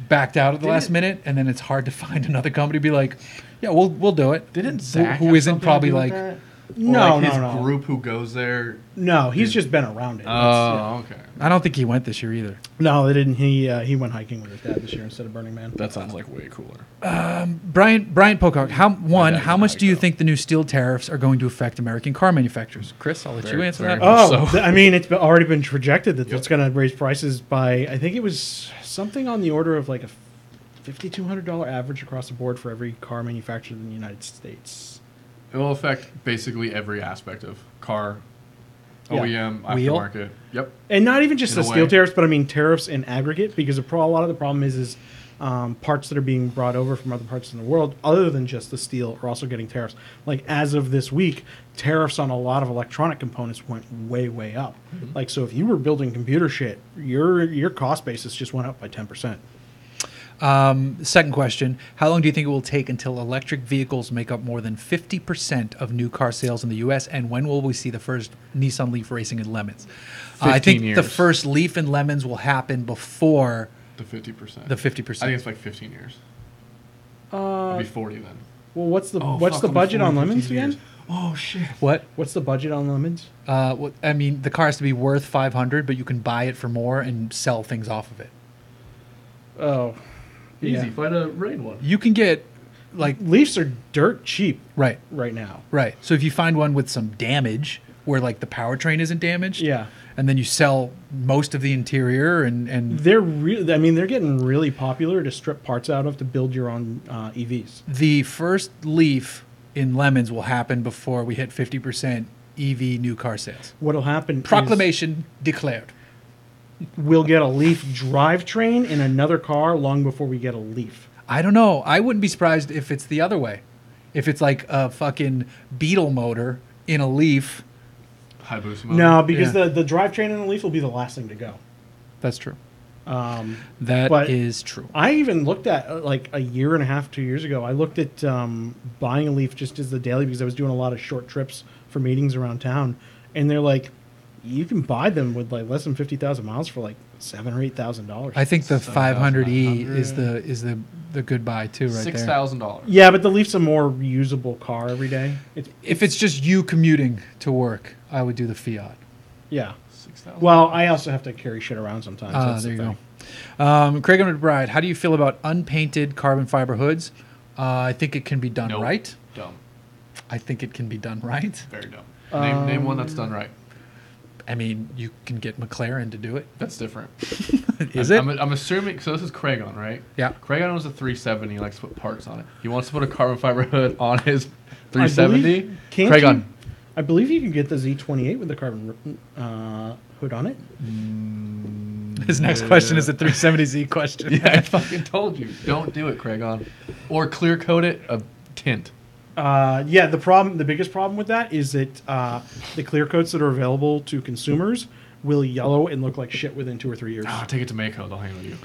backed out at the last minute, and then it's hard to find another company to be like, yeah, we'll do it. Didn't Zach who have isn't something to probably do with like that? Or No, like no, his no. group who goes there. No, he's just been around it. Oh, okay. I don't think he went this year either. No, they didn't. He went hiking with his dad this year instead of Burning Man. That sounds like way cooler. Bryant Pocock, how dad's much hike, do you though. think the new steel tariffs are going to affect American car manufacturers? Chris, I'll let you Very, answer very that. much. Oh, So- I mean, it's already been projected that Yep. it's going to raise prices by, I think it was something on the order of like a $5,200 average across the board for every car manufactured in the United States. It will affect basically every aspect of car, Yeah. OEM, Wheel? aftermarket. Yep. And not even just In the a steel way. tariffs, but I mean tariffs in aggregate, because a lot of the problem is parts that are being brought over from other parts of the world, other than just the steel, are also getting tariffs. Like as of this week, tariffs on a lot of electronic components went way, way up. Like so, if you were building computer shit, your cost basis just went up by 10%. Second question, how long do you think it will take until electric vehicles make up more than 50% of new car sales in the U.S., and when will we see the first Nissan Leaf racing in Lemons? I think 15 the years. first Leaf in Lemons will happen before The 50%. the 50%. I think it's like 15 years. It'll be 40 then. Well, what's the Oh, what's fuck, the it'll be budget 40, on 15 lemons years. again? Oh, shit. What? What's the budget on lemons? I mean, the car has to be worth $500, but you can buy it for more and sell things off of it. Oh, Easy. yeah. Find a rain one. You can get like Leafs are dirt cheap right now. Right. So if you find one with some damage where like the powertrain isn't damaged, Yeah. and then you sell most of the interior and They're really, I mean, they're getting really popular to strip parts out of to build your own EVs. the first Leaf in Lemons will happen before we hit 50% EV new car sales. What'll happen Proclamation declared. is we'll get a Leaf drivetrain in another car long before we get a Leaf. I don't know. I wouldn't be surprised if it's the other way. If it's like a fucking Beetle motor in a Leaf. High boost motor. No, because Yeah. the drivetrain in a Leaf will be the last thing to go. That's true. But That is true. I even looked at like a year and a half, 2 years ago. I looked at buying a Leaf just as the daily because I was doing a lot of short trips for meetings around town, and they're like, you can buy them with like less than 50,000 miles for like $7,000 or $8,000. I think the 500E 7,900. is the good buy too, right there. $6,000. Yeah, but the Leaf's a more usable car every day. If it's just you commuting to work, I would do the Fiat. Yeah. 6,000. Well, I also have to carry shit around sometimes. That's There the you thing. go. Craig McBride, how do you feel about unpainted carbon fiber hoods? I think it can be done Nope. right. Dumb. I think it can be done right. Very dumb. Name one that's done right. I mean, you can get McLaren to do it. That's different. Is it? I'm assuming. So this is Craigon, right? Yeah. Craigon owns a 370. He likes to put parts on it. He wants to put a carbon fiber hood on his I 370. believe- can't Craigon. you- I believe you can get the Z28 with the carbon hood on it. His next question is a 370Z question. Yeah, I fucking told you. Don't do it, Craigon. Or clear coat it a tint. Yeah, the biggest problem with that is that the clear coats that are available to consumers will yellow and look like shit within 2 or 3 years. Take it to Mako. They'll hang with you.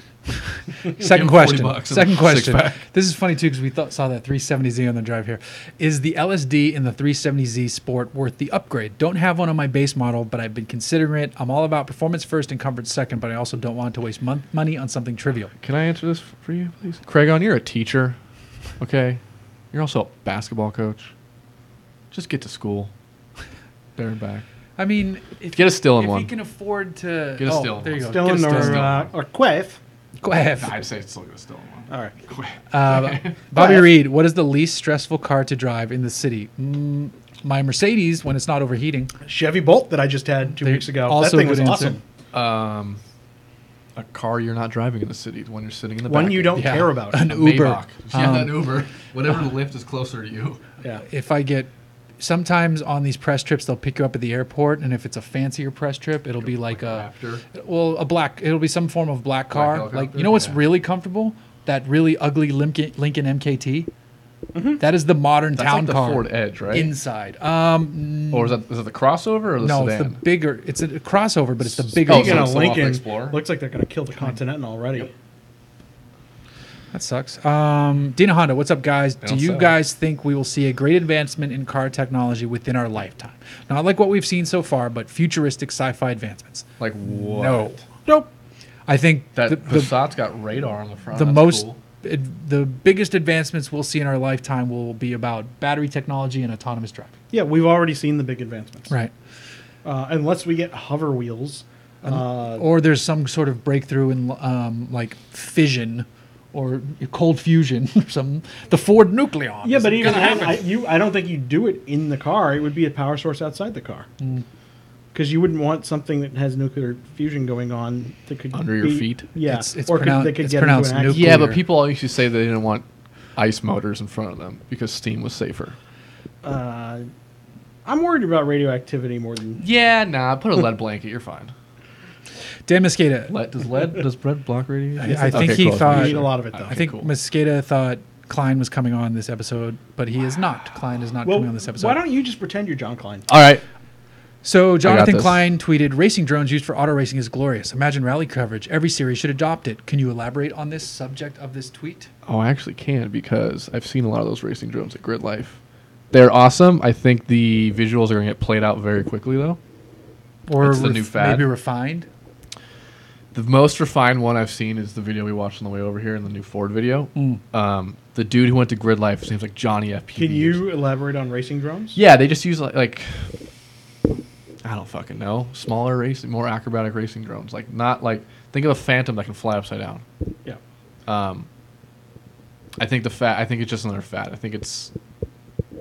Second Give him question. 40 bucks and Second a question. six-pack. This is funny too because we saw that 370Z on the drive here. Is the LSD in the 370Z Sport worth the upgrade? Don't have one on my base model, but I've been considering it. I'm all about performance first and comfort second, but I also don't want to waste money on something trivial. Can I answer this for you, please? Craigon, you're a teacher. Okay? You're also a basketball coach. Just get to school. There and back. I mean, if Get a still in if one. you can afford to Get a still in there you one. go. Get a Stone still in. or Queth. Go ahead. I'd say it's still good still in one. All right. Bobby ahead. Reed, what is the least stressful car to drive in the city? My Mercedes when it's not overheating. Chevy Bolt that I just had 2 They weeks ago. also That thing would was answer. awesome. A car you're not driving in the city when you're sitting in the One back. you don't Yeah. care about. An A Uber. Maybach. Yeah, an Uber. Whatever lift is closer to you. Yeah. If I get sometimes on these press trips they'll pick you up at the airport, and if it's a fancier press trip it'll be like it'll be some form of black car. Like, helicopter? you know what's Yeah. really comfortable? That really ugly Lincoln MKT. That is the modern That's town like the car Ford Edge, right? inside. Or is that the crossover or the No, sedan? it's the bigger. It's a crossover, but it's the bigger. Oh, Speaking so of it's the Alpha Lincoln, Explorer? looks like they're going to kill the Continental already. Yep. That sucks. Dina Honda, what's up, guys? Do don't you sell. guys think we will see a great advancement in car technology within our lifetime? Not like what we've seen so far, but futuristic sci-fi advancements. Like what? No. Nope. I think That the Passat's got radar on the front. the That's most cool. the biggest advancements we'll see in our lifetime will be about battery technology and autonomous driving. Yeah, we've already seen the big advancements. Right. Unless we get hover wheels. Or there's some sort of breakthrough in like fission or cold fusion or something. The Ford Nucleon. Yeah, is but even gonna then, happen. I don't think you do it in the car. It would be a power source outside the car. Because you wouldn't want something that has nuclear fusion going on that could Under your feet? Yeah, It's or pronoun- that could it's get into pronounced an accident. nuclear. Yeah, but people all used to say they didn't want ice motors in front of them because steam was safer. I'm worried about radioactivity more than. Yeah, nah. Put a lead blanket. You're fine. Dan Mosqueda. Does lead block radiation? I think he You thought. need a lot of it though. I think cool. Mosqueda thought Klein was coming on this episode, but he is not. Klein is not Well, coming on this episode. why don't you just pretend you're John Klein? All right. So Jonathan this. Klein tweeted, "Racing drones used for auto racing is glorious. Imagine rally coverage. Every series should adopt it." Can you elaborate on this subject of this tweet? Oh, I actually can because I've seen a lot of those racing drones at Grid Life. They're awesome. I think the visuals are going to get played out very quickly, though. Or It's the new fad. maybe refined? The most refined one I've seen is the video we watched on the way over here in the new Ford video. The dude who went to Grid Life seems like Johnny FPV. Can you elaborate on racing drones? Yeah, they just use like I don't fucking know. Smaller racing, more acrobatic racing drones. Like not like think of a Phantom that can fly upside down. Yeah. I think it's just another fad. I think it's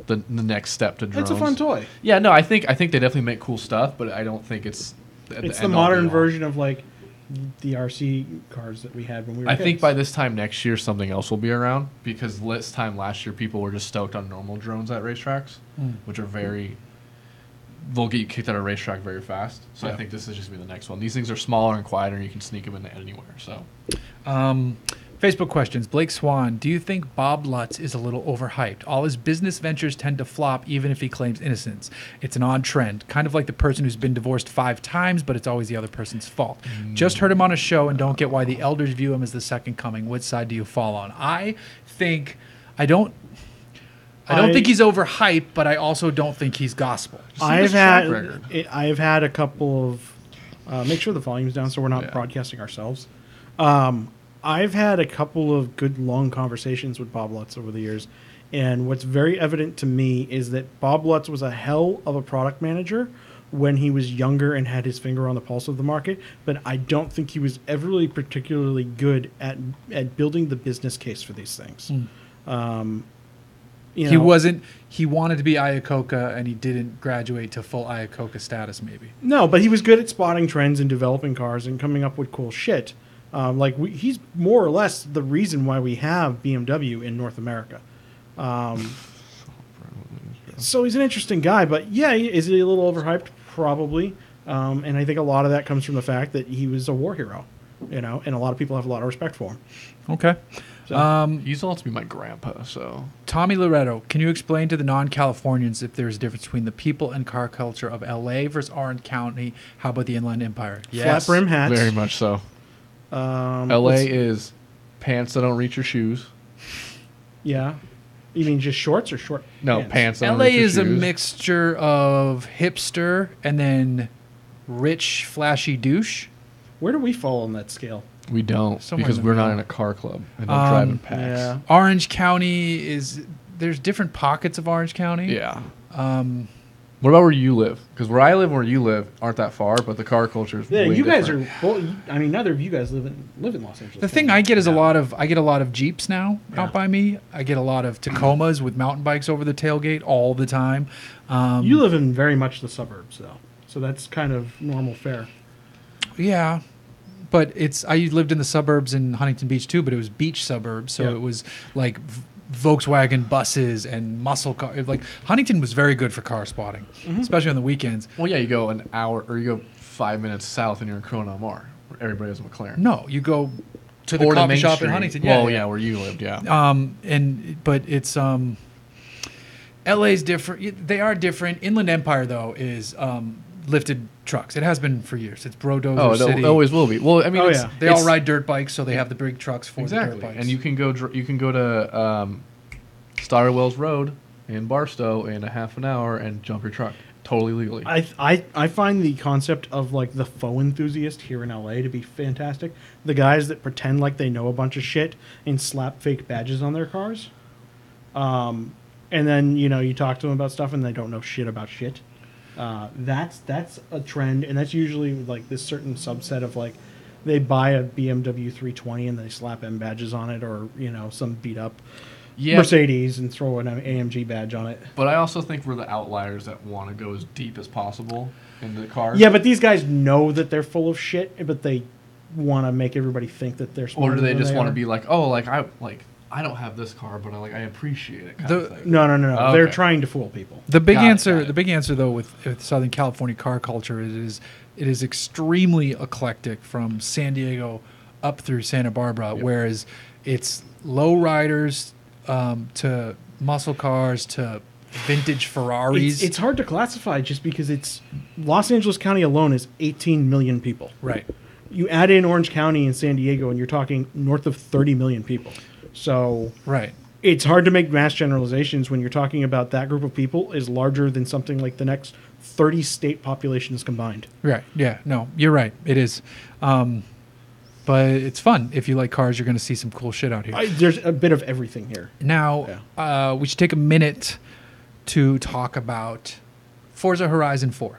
the next step to drones. It's a fun toy. Yeah, no, I think they definitely make cool stuff, but I don't think it's. It's the modern version of like the RC cars that we had when we were kids. I think by this time next year, something else will be around, because this time last year, people were just stoked on normal drones at racetracks, which are they'll get you kicked out of a racetrack very fast. So I think this is just going to be the next one. These things are smaller and quieter, and you can sneak them in anywhere. So, Facebook questions. Blake Swan, do you think Bob Lutz is a little overhyped? All his business ventures tend to flop even if he claims innocence. It's an odd trend, kind of like the person who's been divorced 5 times, but it's always the other person's fault. Just heard him on a show and don't get why the elders view him as the second coming. Which side do you fall on? I don't think he's overhyped, but I also don't think he's gospel. I've had a couple of make sure the volume's down so we're not broadcasting ourselves. I've had a couple of good long conversations with Bob Lutz over the years, and what's very evident to me is that Bob Lutz was a hell of a product manager when he was younger and had his finger on the pulse of the market, but I don't think he was ever really particularly good at building the business case for these things. He wasn't. He wanted to be Iacocca, and he didn't graduate to full Iacocca status. Maybe no, but he was good at spotting trends and developing cars and coming up with cool shit. He's more or less the reason why we have BMW in North America. So he's an interesting guy, but yeah, is he a little overhyped? Probably. And I think a lot of that comes from the fact that he was a war hero, and a lot of people have a lot of respect for him. Okay. So, he's also to be my grandpa, so. Tommy Loretto, can you explain to the non-Californians if there's a difference between the people and car culture of L.A. versus Orange County? How about the Inland Empire? Yes. Flat brim hats. Very much so. L.A. is pants that don't reach your shoes. Yeah. You mean just shorts or short pants that don't L.A. reach your is shoes. a mixture of hipster and then rich, flashy douche. Where do we fall on that scale? We don't, Somewhere because in the we're not middle. in a car club and don't drive in packs. Yeah. Orange County there's different pockets of Orange County. Yeah. What about where you live? Because where I live and where you live aren't that far, but the car culture is way you guys different. are. Well, I mean, neither of you guys live in Los Angeles. The thing I get is a lot of Jeeps now out by me. I get a lot of Tacomas with mountain bikes over the tailgate all the time. You live in very much the suburbs, though, so that's kind of normal fare. Yeah, but I lived in the suburbs in Huntington Beach too, but it was beach suburbs, so it was like Volkswagen buses and muscle cars. Like Huntington was very good for car spotting, especially on the weekends. Well, yeah, you go an hour or you go 5 minutes south and you're in Corona Del Mar, where everybody has a McLaren. No, you go to the coffee shop in Huntington. Well, yeah, where you lived, yeah. But it's LA's different. They are different. Inland Empire though is lifted trucks. It has been for years. It's Brodozer City. It always will be. Well, I mean, they all ride dirt bikes, so they have the big trucks for the dirt bikes. And you can go to Star Wells Road in Barstow in a half an hour and jump your truck totally legally. I find the concept of like the faux enthusiast here in LA to be fantastic. The guys that pretend like they know a bunch of shit and slap fake badges on their cars. And then you talk to them about stuff and they don't know shit about shit. That's a trend, and that's usually like this certain subset of like they buy a BMW 320 and they slap M badges on it, or some beat up Mercedes and throw an AMG badge on it. But I also think we're the outliers that want to go as deep as possible in the car. Yeah, but these guys know that they're full of shit, but they want to make everybody think that they're smarter. Or do they just want to be like, I don't have this car, but I appreciate it. Kind of thing. No. Okay. They're trying to fool people. The big answer though with Southern California car culture it is extremely eclectic from San Diego up through Santa Barbara, whereas it's low riders to muscle cars to vintage Ferraris. It's hard to classify just because it's Los Angeles County alone is 18 million people. Right. You add in Orange County and San Diego, and you're talking north of 30 million people. So it's hard to make mass generalizations when you're talking about that group of people is larger than something like the next 30 state populations combined. Right. Yeah. No, you're right. It is. But it's fun. If you like cars, you're going to see some cool shit out here. There's a bit of everything here. Now, we should take a minute to talk about Forza Horizon 4.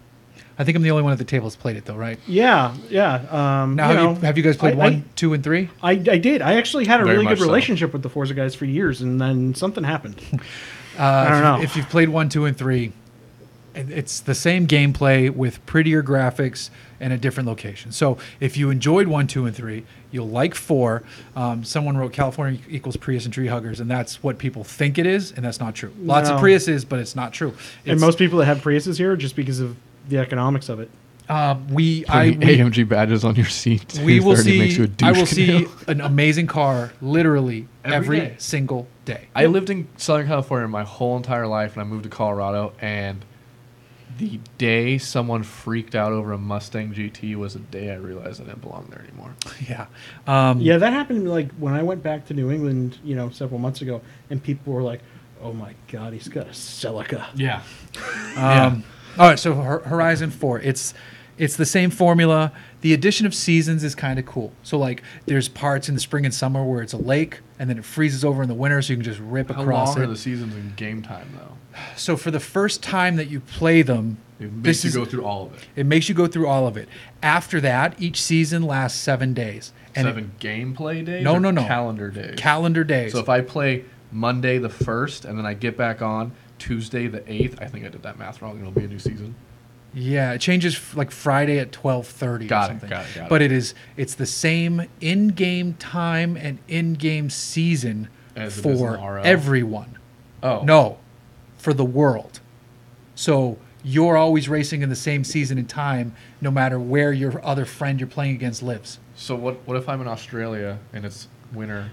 I think I'm the only one at the table that's played it, though, right? Yeah. Now, have you guys played 1, 2, and 3? I did. I actually had a Very really good much so. relationship with the Forza guys for years, and then something happened. I don't know. If you've played 1, 2, and 3, it's the same gameplay with prettier graphics and a different location. So if you enjoyed 1, 2, and 3, you'll like 4. Someone wrote California equals Prius and tree huggers, and that's what people think it is, and that's not true. Lots of Priuses, but it's not true. And most people that have Priuses here are just because of the economics of it. AMG badges on your seat. We will Makes you see. a douche I will canoe. see an amazing car literally every day. single day. I lived in Southern California my whole entire life, and I moved to Colorado. And the day someone freaked out over a Mustang GT was the day I realized I didn't belong there anymore. Yeah. Yeah, that happened like when I went back to New England, several months ago, and people were like, "Oh my God, he's got a Celica." Yeah. All right, so Horizon 4, it's the same formula. The addition of seasons is kind of cool. So like there's parts in the spring and summer where it's a lake and then it freezes over in the winter, so you can just rip How across long it. are the seasons in game time, though? So for the first time that you play them, It makes you go through all of it. It makes you go through all of it. After that, each season lasts 7 days. And 7 gameplay days? No, or no, no. Calendar days. Calendar days. So if I play Monday the 1st and then I get back on Tuesday the 8th, I think I did that math wrong. It'll be a new season. Yeah, it changes like Friday at 12:30 or something. Got it. But it's the same in-game time and in-game season As it is in for RL? everyone. Oh. No, for the world. So you're always racing in the same season and time, no matter where your other friend you're playing against lives. So what if I'm in Australia and it's winter?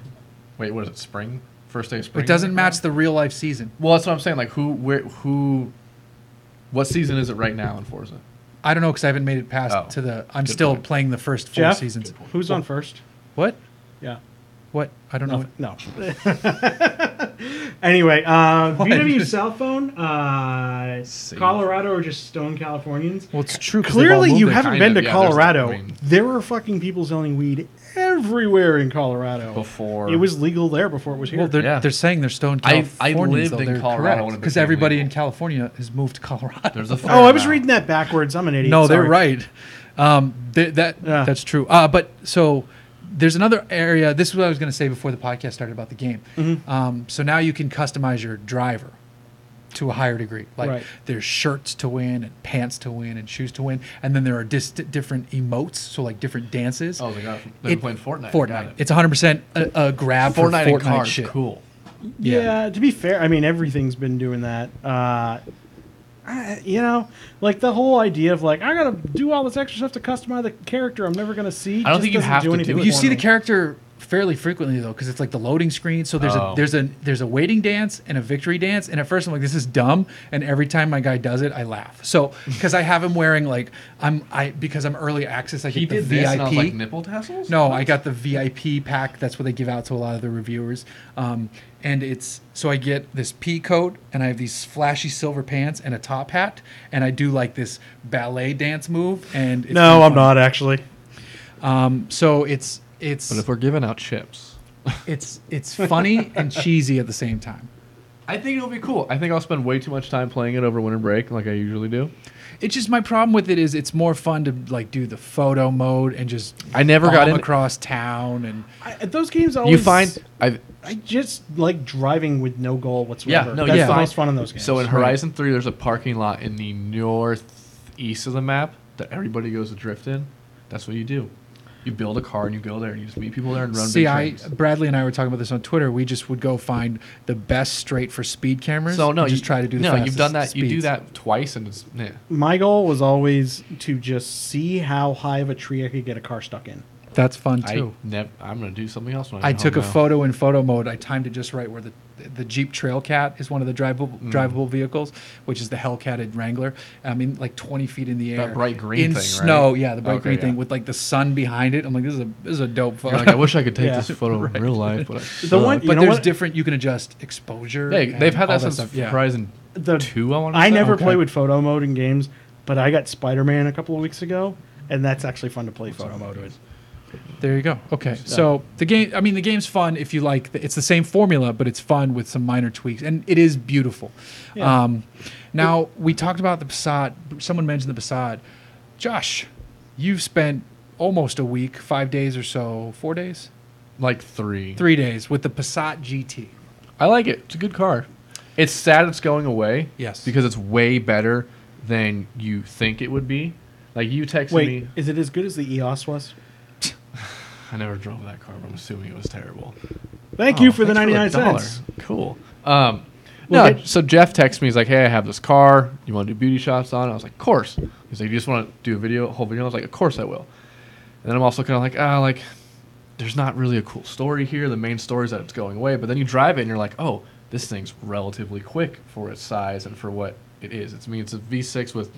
Wait, what is it? Spring? First day of spring? It doesn't match the real life season. Well, that's what I'm saying. Like what season is it right now in Forza? I don't know because I haven't made it past to the. I'm Good still point. playing the first 4 Jeff, seasons. who's on first? What? Yeah. What? I don't know. No. Anyway, VW cell phone, Colorado or just stone Californians. Well, it's true. 'cause Clearly, they've all you moved it. haven't kind been of, to yeah, Colorado. there's, There were fucking people selling weed everywhere in Colorado. Before it was legal there before it was here. Well, they're saying they're stone I Californians. lived in Colorado when it because became everybody legal. in California has moved to Colorado. There's a fair I was amount. reading that backwards. I'm an idiot. No, they're Sorry. right. That's true. But so there's another area. This is what I was going to say before the podcast started about the game. Mm-hmm. So now you can customize your driver to a higher degree. Like Right. there's shirts to win and pants to win and shoes to win, and then there are different emotes. So like different dances. Oh, they're playing Fortnite. Got Fortnite. it. It's 100% a grab for Fortnite Fortnite and cars, shit. cool. Yeah, to be fair, I mean everything's been doing that. Like the whole idea of like I gotta do all this extra stuff to customize the character I'm never gonna see. I don't just think you doesn't have to do anything it. You for see the me. character fairly frequently though, because it's like the loading screen. So there's a waiting dance and a victory dance. And at first I'm like, this is dumb. And every time my guy does it, I laugh. So because I have him wearing like because I'm early access, I He get the did VIP. this and I was like, nipple tassels? No, I got the VIP pack. That's what they give out to a lot of the reviewers. And it's so I get this pea coat and I have these flashy silver pants and a top hat, and I do like this ballet dance move. And it's No, pretty I'm funny. not actually. So it's But if we're giving out chips. it's funny and cheesy at the same time. I think it'll be cool. I think I'll spend way too much time playing it over winter break like I usually do. It's just my problem with it is it's more fun to like do the photo mode and just I never got bomb in across town and Those games always. You find I just like driving with no goal whatsoever. Yeah, no, That's you the find- most fun in those games. So in Horizon 3, there's a parking lot in the northeast of the map that everybody goes to drift in. That's what you do. You build a car and you go there and you just meet people there and run big trains. Bradley and I were talking about this on Twitter. We just would go find the best straight for speed cameras. So no, and you just try to do the no. fastest You've done that. You do speeds. that twice and it's my goal was always to just see how high of a tree I could get a car stuck in. That's fun too. I'm gonna do something else when I get took a home now. photo in photo mode. I timed it just right where the Jeep Trailcat is one of the drivable vehicles, which is the Hellcat Wrangler. I mean, like 20 feet in the air. That bright green in thing, right? snow. Yeah, the bright Okay, green yeah. thing with like the sun behind it. I'm like, this is a dope photo. You're like, I wish I could take Yeah. this photo in real life, but The one- you but know there's what? different. You can adjust exposure. Hey, and they've had all that since stuff. Yeah. Horizon 2. I never Okay. play with photo mode in games, but I got Spider-Man a couple of weeks ago, and that's actually fun to play photo mode with. There you go. Okay, so the game's fun if you like. It's the same formula, but it's fun with some minor tweaks, and it is beautiful. Yeah. Now we talked about the Passat. Someone mentioned the Passat. Josh, you've spent almost a week, 5 days or so, 4 days, Like 3. 3 days with the Passat GT. I like it. It's a good car. It's sad it's going away. Yes. Because it's way better than you think it would be. Like you texted me. Is it as good as the EOS was? I never drove that car, but I'm assuming it was terrible. Thank you for the thanks 99 $1. cents. Cool. Okay. So Jeff texted me. He's like, "Hey, I have this car. You want to do beauty shots on it?" I was like, "Of course." He's like, "You just want to do a whole video?" I was like, "Of course I will." And then I'm also kind of like, there's not really a cool story here. The main story is that it's going away. But then you drive it and you're like, oh, this thing's relatively quick for its size and for what it is. It's a V6 with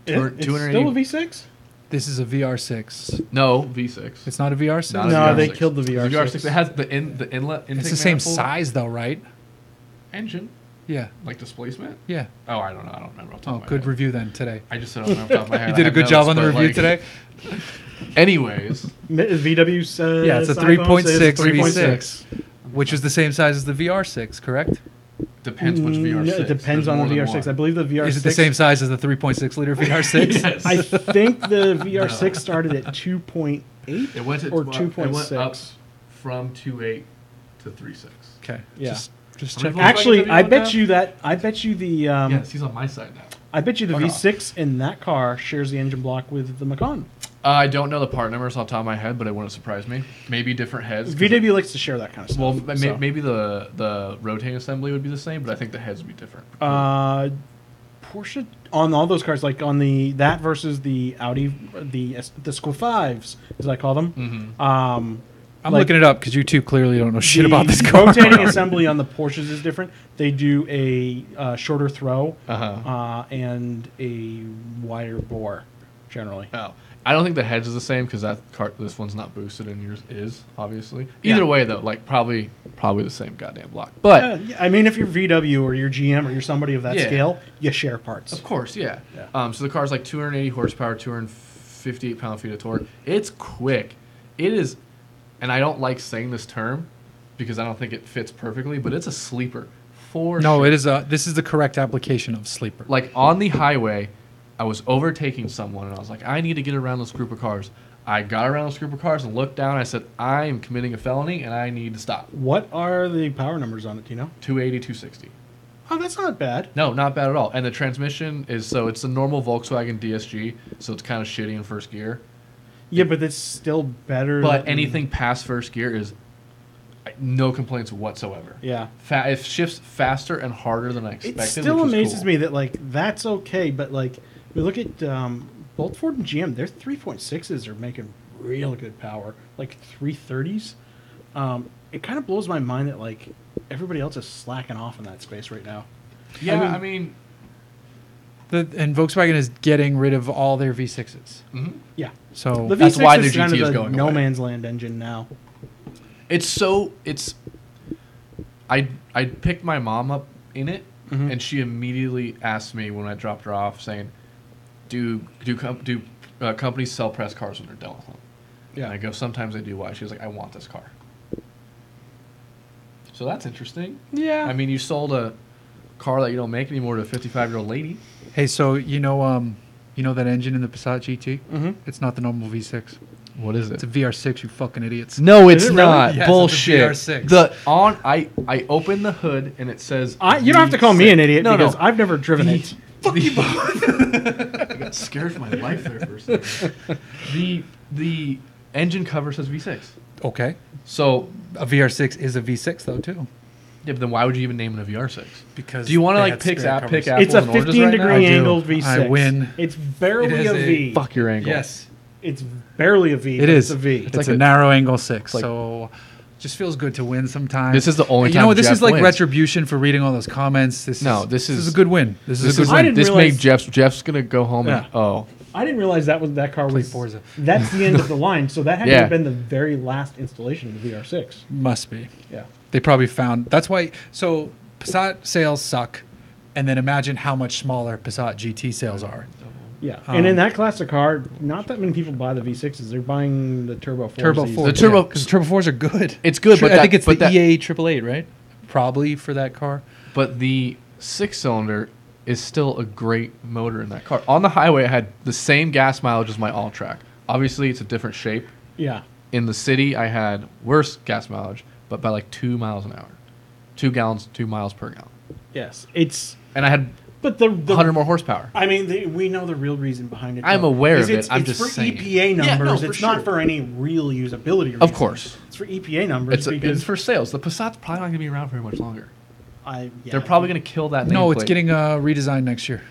It's still a V6? This is a VR6. No, V6. It's not a VR6. Not a No, VR6. they killed the VR6. The VR6. It has the inlet intake It's the same manifold. size though, right? Engine, Yeah. like displacement. Yeah. Oh, I don't know. I don't remember. Off the top Oh, of my good head. review then today. I just said off the top of my head. You I did a have good job notes, on the but, review like, today. Anyways, VW's Yeah, it's a side bone 3.6 says V6, which is the same size as the VR6, correct? depends which VR6. It depends on the VR6. I believe the VR6 Is it the same size as the 3.6 liter VR6? Yes. I think the VR6 started at 2.8 It went to or It went up 2.6. from 2.8 to 3.6. Okay. Yeah. Just How many check. Volkswagens Actually, have you I looked bet at? you that. I bet you the. Yes, he's on my side now. I bet you the Oh, no. V6 in that car shares the engine block with the Macan. I don't know the part numbers off the top of my head, but it wouldn't surprise me. Maybe different heads. 'cause VW likes to share that kind of well, stuff. so. maybe the rotating assembly would be the same, but I think the heads would be different. Porsche on all those cars, like on that versus the Audi, the Squ 5s, as I call them. I'm like, looking it up because you two clearly don't know shit the about this car. rotating assembly on the Porsches is different. They do a shorter throw and a wider bore, generally. Oh, I don't think the heads is the same because this one's not boosted and yours is obviously. Either way though, like probably the same goddamn block. But Yeah, I mean, if you're VW or you're GM or you're somebody of that Yeah. scale, you share parts. of course, yeah. Yeah. So the car's like 280 horsepower, 258 pound-feet of torque. It's quick. It is, and I don't like saying this term because I don't think it fits perfectly, but it's a sleeper for No, sure. it is this is the correct application of sleeper. Like on the highway, I was overtaking someone and I was like, I need to get around this group of cars. I got around this group of cars and looked down. I said, I am committing a felony and I need to stop. What are the power numbers on it? Do you know? 280, 260. Oh, that's not bad. No, not bad at all. And the transmission is, so it's a normal Volkswagen DSG, so it's kind of shitty in first gear. Yeah, but it's still better. But than- anything past first gear is no complaints whatsoever. Yeah. It shifts faster and harder than I expected. It still which was amazes cool. me that like that's okay, but like we look at both Ford and GM, their 3.6s are making real good power, like 330s. It kind of blows my mind that like everybody else is slacking off in that space right now. Yeah, I mean And Volkswagen is getting rid of all their V6s. Yeah. So The That's V6 why the is kind GT of is the going no away. man's land engine now. I picked my mom up in it, Mhm. and she immediately asked me when I dropped her off, saying, "Do companies sell press cars when they're done with them?" Yeah. And I go, "Sometimes they do." Why? She was like, "I want this car." So that's interesting. Yeah. I mean, you sold a car that you don't make anymore to a 55-year-old lady. hey, so you know that engine in the Passat GT? Mhm. It's not the normal V6. What is It's a VR6. You fucking idiots. No, it's not. Yes, it's a Bullshit. VR6. I open the hood and it says. You don't have to call me an idiot No, because no. I've never driven it. Fuck you both. I got scared for my life there for a second. The engine cover says V6. Okay. So A VR6 is a V6 though too. yeah, but then why would you even name it a VR6? Because Do you want to they like had pick spare apples covers. It's a and oranges 15 right now? I degree do. angled V6. I win. It's barely It is a V. Fuck your angle. Yes. It's barely a V. It but is. It's a V. It's like a a- narrow angle 6. like- So just feels good to win sometimes. This is the only You know time what? This Jeff is like wins. retribution for reading all those comments. This is a good win. This is a good I win. didn't This realize- made Jeff's gonna go home and Yeah. I didn't realize that car Play was Forza. That's the end of the line. So that had to Yeah. have been the very last installation of the VR6. Must be. Yeah. They probably found. That's why. So Passat sales suck, and then imagine how much smaller Passat GT sales are. Yeah, and in that class of car, not that many people buy the V6s. They're buying the Turbo 4s. Turbo 4. The Turbo, because Turbo 4s are good. It's good, but I think it's the that, EA 888, right? Probably for that car. But the 6-cylinder is still a great motor in that car. On the highway, I had the same gas mileage as my all-track. Obviously, it's a different shape. Yeah. In the city, I had worse gas mileage, but by like 2 miles an hour. 2 gallons, 2 miles per gallon. Yes, it's. And I had But the 100 more horsepower. I mean, we know the real reason behind it. I'm aware of it. I'm it's just for saying. EPA numbers. Yeah, no, it's for not sure. for any real usability reasons. Of course. It's for EPA numbers It's for sales. The Passat's probably not going to be around very much longer. Yeah. They're probably going to kill that nameplate. No, it's getting redesigned next year.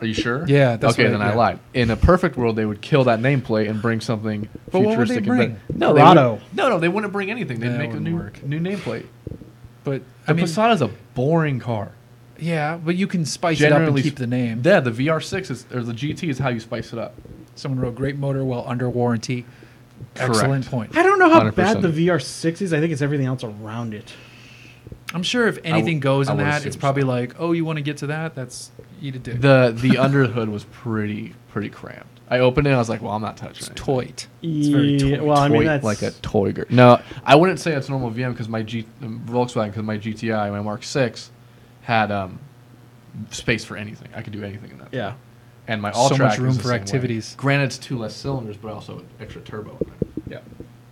Are you sure? Yeah, that's okay. what Then I I lied. In a perfect world, they would kill that nameplate and bring something But what would futuristic. they bring? No, Prado. no, they wouldn't bring anything. They'd That make a wouldn't new work. nameplate. But The Passat is a boring car. yeah, but you can spice it up and keep the name. Yeah, the VR6 is, or the GT is how you spice it up. Someone wrote great motor while under warranty. Correct. Excellent point. I don't know how 100%. bad the VR6 is. I think it's everything else around it. I'm sure if anything goes I in would that, assume it's probably so. like, oh, you want to get to that? That's eat a dick. The underhood was pretty cramped. I opened it and I was like, well, I'm not touching It's it. toyed. It's very Yeah, toy. well, I mean, that's like a toy girl. No, I wouldn't say it's normal VM because my Volkswagen, because my GTI, my Mark 6, had space for anything. I could do anything in that. Yeah. And my So all-track much room is the for same way. activities. Granted, it's 2 less cylinders, but also extra turbo in there. Yeah.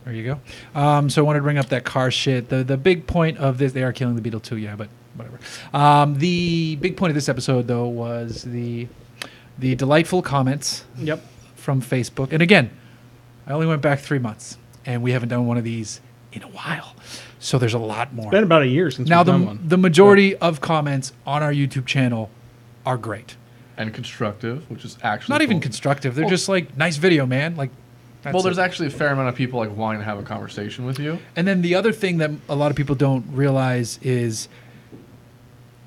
There you go. So I wanted to bring up that car shit. The big point of this, they are killing the Beetle too, yeah, but whatever. The big point of this episode, though, was the delightful comments Yep. from Facebook. And again, I only went back 3 months, and we haven't done one of these in a while. So there's a lot more. It's been about a year since Now, we've done one. the majority of comments on our YouTube channel are great. And constructive, which is actually Not even cool. constructive. They're Well- just like, nice video, man. Like, that's Well, there's it. actually a fair amount of people like wanting to have a conversation with you. And then the other thing that a lot of people don't realize is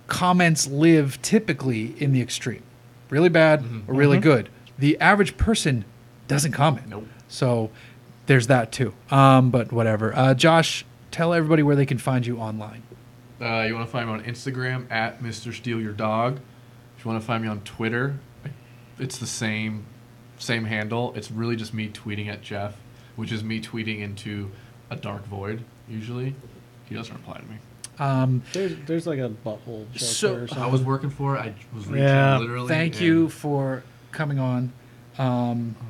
comments live typically in the extreme. Really bad or really good. The average person doesn't comment. Nope. So there's that too. But whatever. Josh, tell everybody where they can find you online. You want to find me on Instagram at Mr. Steal Your Dog. If you want to find me on Twitter, it's the same handle. It's really just me tweeting at Jeff, which is me tweeting into a dark void. Usually, he doesn't reply to me. There's like a butthole joke So- there or I something. was working for it. I was reaching Yeah. literally. Thank and you for coming on I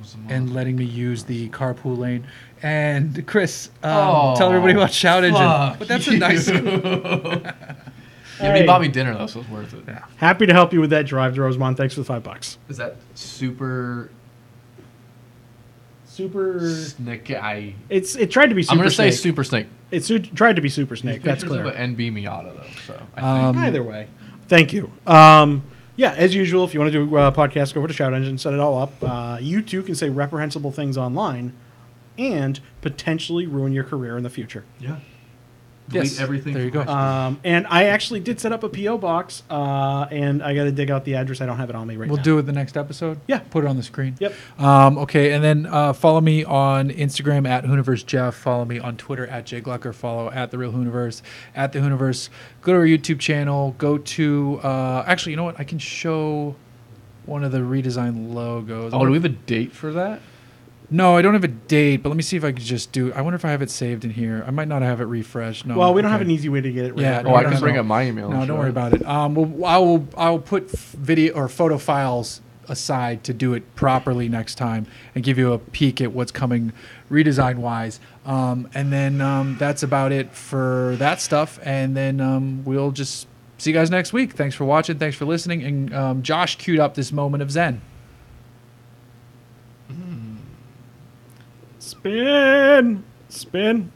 was a and monster. letting me use the carpool lane. And Chris, Oh, tell everybody about Shout Engine. fuck But that's a nice. Yeah, Hey. he bought me dinner though, so it's worth it. Yeah. Happy to help you with that drive to Rosemont. Thanks for the $5. Is that super Super. snake? It tried to be super. I'm gonna say Snake. super snake. It tried to be Super Snake. That's Pictures clear. of an NB Miata though, so I think. Either way, thank you. Yeah, as usual, if you want to do a podcast, go over to Shout Engine, set it all up. You too can say reprehensible things online and potentially ruin your career in the future. Yeah. Delete Yes, everything. there you from go. high school. And I actually did set up a P.O. box, and I got to dig out the address. I don't have it on me right We'll now. do it the next episode. Yeah. Put it on the screen. Yep. Okay, and then follow me on Instagram at Hooniverse Jeff. Follow me on Twitter at Jay Glucker. Follow at The Real Hooniverse. At The Hooniverse. Go to our YouTube channel. Go to... actually, you know what? I can show one of the redesigned logos. Oh, do we have a date for that? No, I don't have a date, but let me see if I can just do... I wonder if I have it saved in here. I might not have it refreshed. No. Well, we don't have okay. an easy way to get it right. Yeah, Oh, I no, can no, bring no. up my email. No, and don't show worry it. about it. Well, I will put video or photo files aside to do it properly next time and give you a peek at what's coming redesign wise. And then that's about it for that stuff. And then we'll just see you guys next week. Thanks for watching. Thanks for listening. And Josh queued up this moment of Zen. Spin. Spin.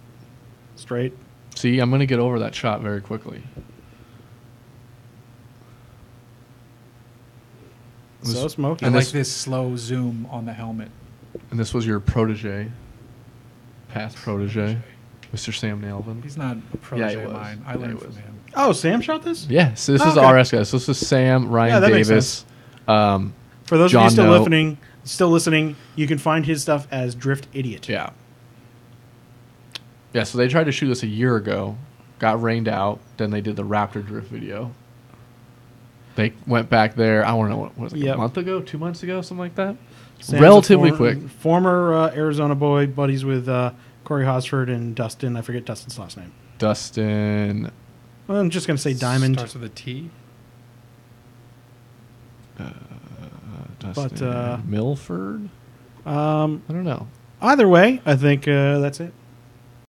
Straight. See, I'm gonna get over that shot very quickly. So smoky. I And like this- this slow zoom on the helmet. And this was your protege, past protege, Mr. Sam Nailvin. He's not a protege he of was. mine. I Yeah, he learned from was. him. Oh, Sam shot this? Yeah, so this Oh, is okay. RS guys. So this is Sam, Ryan Yeah, that makes Davis. For those John of you Note. still listening, you can find his stuff as Drift Idiot. Yeah. Yeah, so they tried to shoot this a year ago, got rained out, then they did the Raptor Drift video. They went back there. I don't know what was it, Yep. a month ago, 2 months ago, something like that. Sam's Relatively quick. Former Arizona boy, buddies with Corey Hosford and Dustin. I forget Dustin's last name. Dustin. Well, I'm just going to say Diamond. Starts with a T. Dustin Milford. I don't know. Either way, I think that's it.